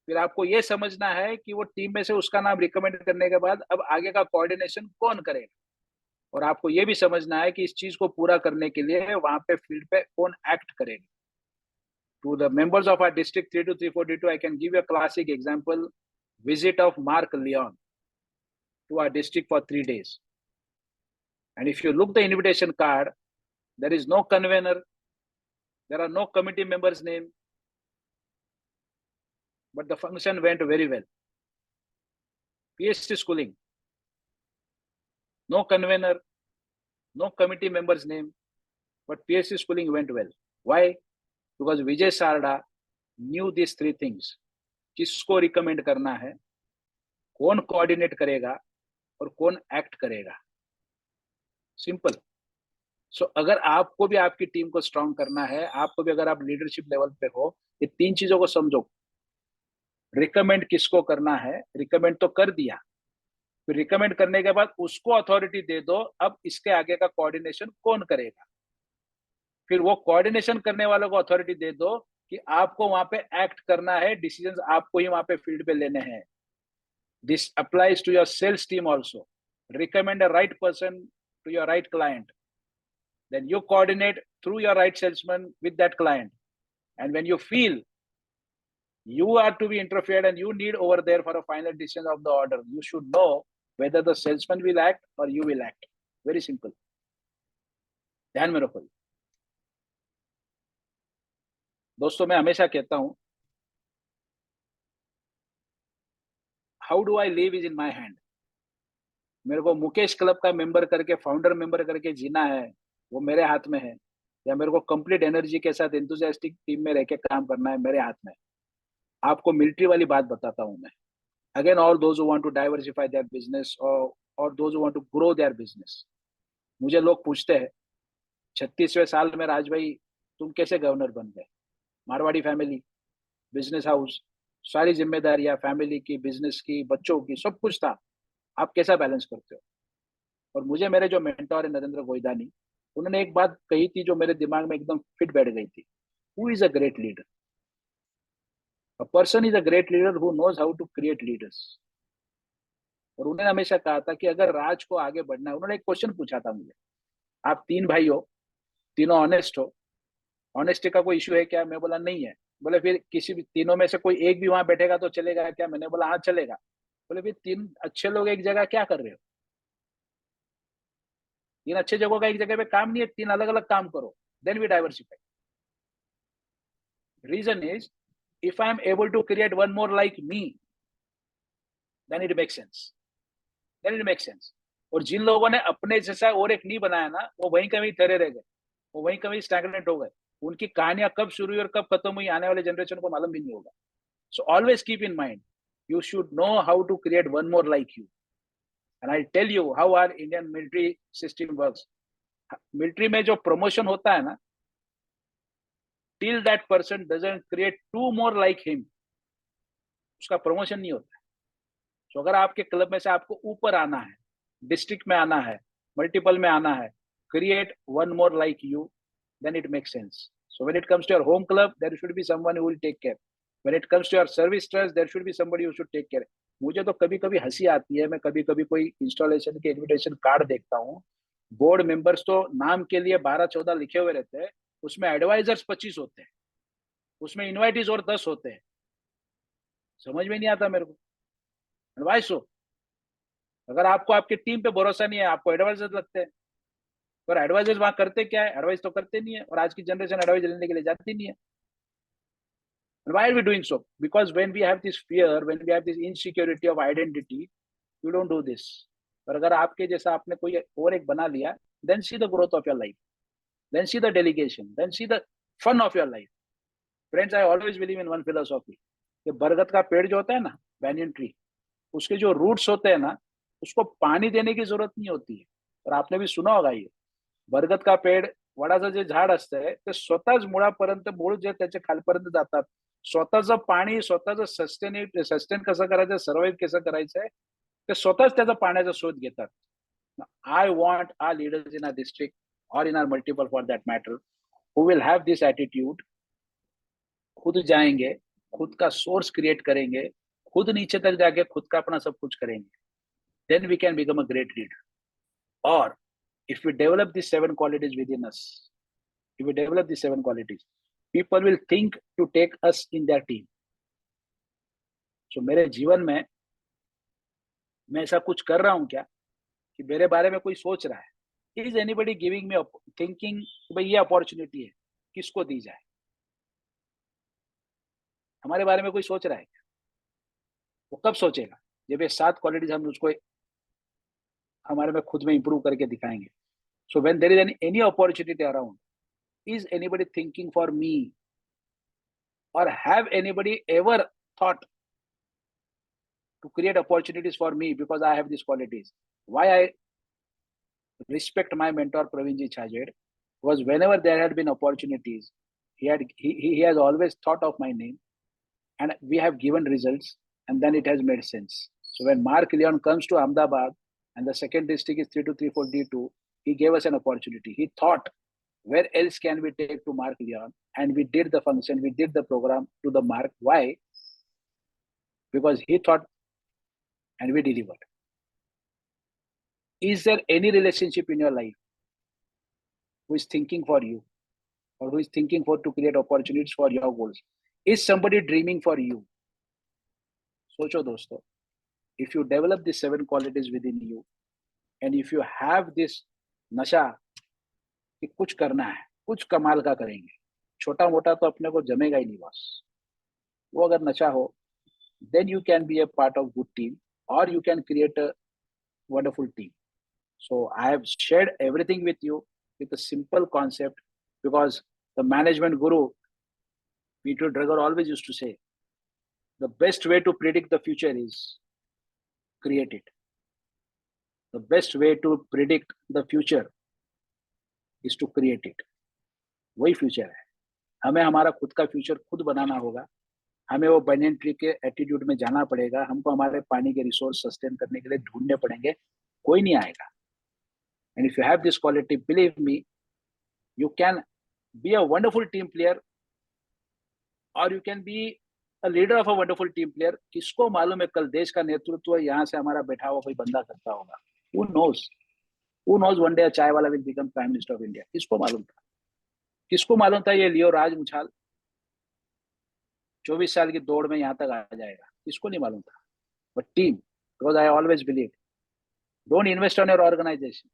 फिर आपको ये समझना है कि वो टीम में से उसका नाम रिकमेंड करने के बाद अब आगे का कोऑर्डिनेशन कौन करेगा. और आपको ये भी समझना है कि इस चीज को पूरा करने के लिए वहां पे फील्ड पे कौन एक्ट करेगा. To the members of our district 3234D2, I can give you a classic example: visit of Mark Leon to our district for 3 days. And if you look the invitation card, there is no convener, there are no committee members' name, but the function went very well. PhD schooling, no convener, no committee members' name, but PhD schooling went well. Why? Because Vijay Sarda knew these three things. किसको recommend करना है, कौन coordinate करेगा और कौन act करेगा. Simple. सो अगर आपको भी आपकी टीम को स्ट्रांग करना है, आपको भी अगर आप लीडरशिप लेवल पे हो, ये तीन चीजों को समझो. रिकमेंड किसको करना है, रिकमेंड तो कर दिया, फिर रिकमेंड करने के बाद उसको अथॉरिटी दे दो, अब इसके आगे का कोऑर्डिनेशन कौन करेगा. फिर वो कोऑर्डिनेशन करने वालों को अथॉरिटी दे दो कि आपको वहां पे एक्ट करना है, डिसीजंस आपको ही वहां पे फील्ड पे लेने हैं. This applies to your sales team also. Recommend a right person to your right client, then you coordinate through your right salesman with that client. And when you feel you are to be interfered and you need over there for a final decision of the order, you should know whether the salesman will act or you will act. Very simple. ध्यान में रखो. दोस्तों, मैं हमेशा कहता हूं, how do I live is in my hand. मेरे को मुकेश क्लब का मेंबर करके, फाउंडर मेंबर करके जीना है, वो मेरे हाथ में है, या मेरे को कंप्लीट एनर्जी के साथ एंथुसियास्टिक टीम में रह के काम करना है, मेरे हाथ में. आपको मिलिट्री वाली बात बताता हूं मैं. Again, all those who want to diversify their business और those who want to grow their business. मुझे लोग पूछते हैं 36वें साल में राज भाई तुम कैसे गवर्नर बन गए. मारवाड़ी फैमिली, बिजनेस हाउस, सारी जिम्मेदारियां फैमिली की, बिजनेस की, बच्चों की, सब कुछ था. आप कैसा बैलेंस करते हो. और मुझे मेरे जो मेंटोर है नरेंद्र गोइदानी, उन्होंने एक बात कही थी जो मेरे दिमाग में एकदम फिट बैठ गई थी. Who is a great leader. A person is a great leader who knows how to create leaders. और उन्होंने हमेशा कहा था कि अगर राज को आगे बढ़ना है, उन्होंने एक क्वेश्चन पूछा था मुझे, आप 3 भाई हो, तीनों ऑनेस्ट हो, ऑनेस्टी का कोई इश्यू है क्या. मैं बोला नहीं है. बोले फिर किसी भी तीनों में से कोई एक भी वहां बैठेगा तो चलेगा क्या. मैंने बोला हाँ चलेगा. बोले फिर 3 अच्छे लोग एक जगह क्या कर रहे हो. 3 अच्छे जगहों का एक जगह पे काम नहीं है, 3 अलग अलग काम करो. Then we diversify. Reason is, if I am able to create one more like me, then it makes sense. Then it makes sense. और जिन लोगों ने अपने जैसा और एक नहीं बनाया ना, वो वहीं कहीं ठहरे रह गए, वो वहीं कहीं स्टैग्नेंट हो गए. उनकी कहानियां कब शुरू हुई और कब खत्म हुई, आने वाले जनरेशन को मालूम भी नहीं होगा. So always keep in mind, you should know how to create one more like you. And I'll tell you how our Indian military system works. Military में जो प्रमोशन होता है ना, till that person doesn't create 2 more like him, उसका promotion नहीं होता. तो अगर आपके क्लब में से आपको ऊपर आना है, डिस्ट्रिक्ट में आना है, मल्टीपल में आना है, create one more like you, then it makes sense. So when it comes to your home club, there should be someone who will take care. When it comes to your service trust, there should be somebody who should take care. मुझे तो कभी कभी हंसी आती है, मैं कभी कभी कोई इंस्टॉलेशन के इन्विटेशन कार्ड देखता हूँ, बोर्ड मेंबर्स तो नाम के लिए 12-14 लिखे हुए रहते हैं, उसमें एडवाइजर्स 25 होते हैं, उसमें इन्वाइटीज और 10 होते हैं. समझ में नहीं आता मेरे को. एडवाइस हो, अगर आपको आपकी टीम पे भरोसा नहीं है, आपको एडवाइजर्स लगते हैं. पर एडवाइजर्स वहां करते क्या है, एडवाइस तो करते नहीं है, और आज की जनरेशन एडवाइस लेने के लिए जाती नहीं है. Why are we doing so? Because when we have this fear, when we have this insecurity of identity, you don't do this. पर अगर आपके जैसा आपने कोई और एक बना लिया, then see the growth of your life, then see the delegation, then see the fun of your life. Friends, I always believe in one philosophy. कि बरगद का पेड़ जो होता है ना, banyan tree, उसके जो रूट्स होते हैं ना, उसको पानी देने की जरूरत नहीं होती है. और आपने भी सुना होगा, ये बरगद का पेड़, वडाचं जे झाड असतंय ते स्वतःच मुळापर्यंत, मूळ जे त्याच्या खालपर्यंत जातात, स्वतःचं पाणी, स्वतःचं सस्टेन कसं करायचं, सर्वाइव्ह कसं करायचंय, ते स्वतःच त्याचा पाण्याचा शोध घेतात. I want our leaders in our district और in our multiple for that matter, who will have this attitude. खुद जाएंगे, खुद का सोर्स क्रिएट करेंगे, खुद नीचे तक जाके खुद का अपना सब कुछ करेंगे. Then we can become a great leader. और If we develop these 7 qualities within us, if we develop these 7 qualities, people will think to take us in their team. So मेरे जीवन में मैं ऐसा कुछ कर रहा हूं क्या कि मेरे बारे में कोई सोच रहा है? Is anybody giving me thinking भाई ये अपॉर्चुनिटी है, किसको दी जाए? हमारे बारे में कोई सोच रहा है क्या? वो कब सोचेगा? जब ये 7 क्वालिटीज हम उसको हमारे में खुद में इंप्रूव करके दिखाएंगे. So when there is any opportunity around, is anybody thinking for me, or have anybody ever thought to create opportunities for me because I have these qualities? Why I respect my mentor Pravinji Chajed was whenever there had been opportunities, he has always thought of my name, and we have given results, and then it has made sense. So when Mark Leon comes to Ahmedabad and the second district is 3234 D2, he gave us an opportunity. He thought, where else can we take to Mark Leon? And we did the function, we did the program to the Mark. Why? Because he thought and we delivered. Is there any relationship in your life who is thinking for you, or who is thinking for to create opportunities for your goals? Is somebody dreaming for you? Socho dosto, if you develop these 7 qualities within you, and if you have this nasha कि कुछ करना है, कुछ कमाल का करेंगे, छोटा मोटा तो अपने को जमेगा ही नहीं बॉस, वो अगर नशा हो, then you can be a part of good team, or you can create a wonderful team. So I have shared everything with you with a simple concept, because the management guru Peter Drucker always used to say, the best way to predict the future is create it. The best way to predict the future is to create it. वही future है. हमें हमारा खुद का future खुद बनाना होगा. हमें वो banyan tree के एटीट्यूड में जाना पड़ेगा. हमको हमारे पानी के रिसोर्स सस्टेन करने के लिए ढूंढने पड़ेंगे. कोई नहीं आएगा. And if you have this quality, believe me, you can be a wonderful team player, or you can be a leader of a wonderful team player. किसको मालूम है कल देश का नेतृत्व यहाँ से हमारा बैठा हुआ कोई बंदा करता होगा? Who knows? Who knows one day a चाय वाला will become Prime Minister of India? किसको मालूम था? किसको मालूम था ये लियो राज मुछाल 24 साल की दौड़ में यहाँ तक आ जाएगा? किसको नहीं मालूम था? But team, because I always believe, don't invest on your organization,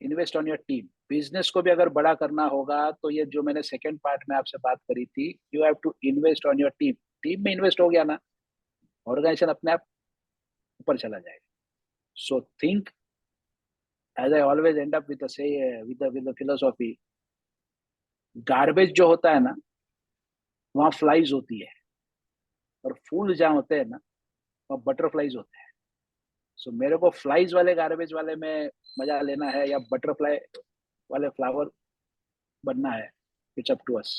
invest on your team. Business को भी अगर बड़ा करना होगा तो ये जो मैंने सेकंड पार्ट में आपसे बात करी थी, you have to invest on your team. Team में इन्वेस्ट हो गया ना, ऑर्गेनाइजेशन अपने आप ऊपर चला जाएगा. So think, as I always end up with the philosophy, garbage जो होता है ना, वहाँ फ्लाइज होती है, और फूल जहाँ होते हैं ना, वहाँ बटरफ्लाइज होते हैं. सो मेरे को फ्लाइज वाले गार्बेज वाले में मजा लेना है, या बटरफ्लाई वाले फ्लावर बनना है. It's up to us.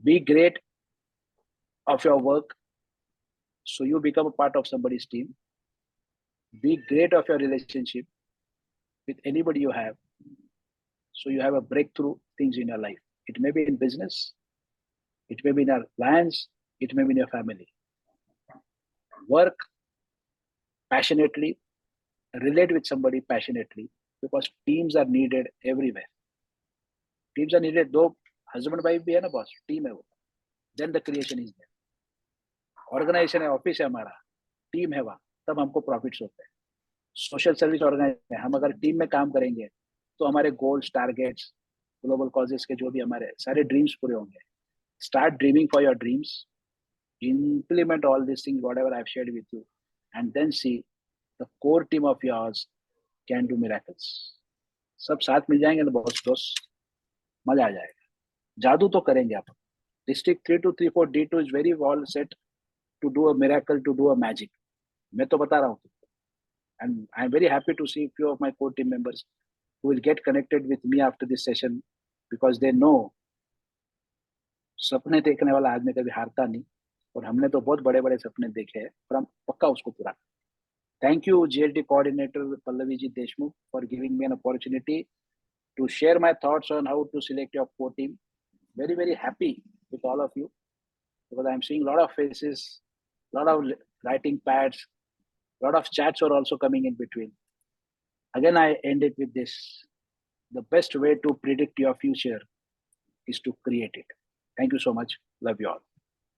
Be great of your work, so you become a part of somebody's team. Be great of your relationship with anybody you have, so you have a breakthrough things in your life. It may be in business, it may be in your plans, it may be in your family. Work passionately, relate with somebody passionately, because teams are needed everywhere. Teams are needed. दो husband wife भी है ना boss, team है वो. Then the creation is there. Organization है, office है हमारा, team है वहाँ, तब हमको प्रॉफिट्स होते हैं. सोशल सर्विस ऑर्गेनाइजेशन है, हम अगर टीम में काम करेंगे तो हमारे गोल्स, टारगेट्स, ग्लोबल कॉजेस के जो भी हमारे सारे ड्रीम्स पूरे होंगे. Start dreaming for your dreams, implement all these things whatever I've shared with you, and then see the core team of yours can do miracles. सब साथ मिल जाएंगे ना बॉस, दोस्त, मजा आ जाएगा. जादू तो करेंगे आप. District 3234 D2 is very well set to do a miracle, to do a magic. मैं तो बता रहा हूँ. And I'm very happy to see a few of my core team members who will get connected with me after this session, because they know सपने देखने वाला आदमी कभी हारता नहीं, और हमने तो बहुत बड़े बड़े सपने देखे हैं, और हम पक्का उसको पूरा. Thank you, GLT coordinator Pallavi Ji Deshmukh, for giving me an opportunity to share my thoughts on how to select your core team. Very, very happy with all of you, because I'm seeing a lot of faces, a lot of writing pads, a lot of chats are also coming in between. Again, I end it with this. The best way to predict your future is to create it. Thank you so much. Love you all.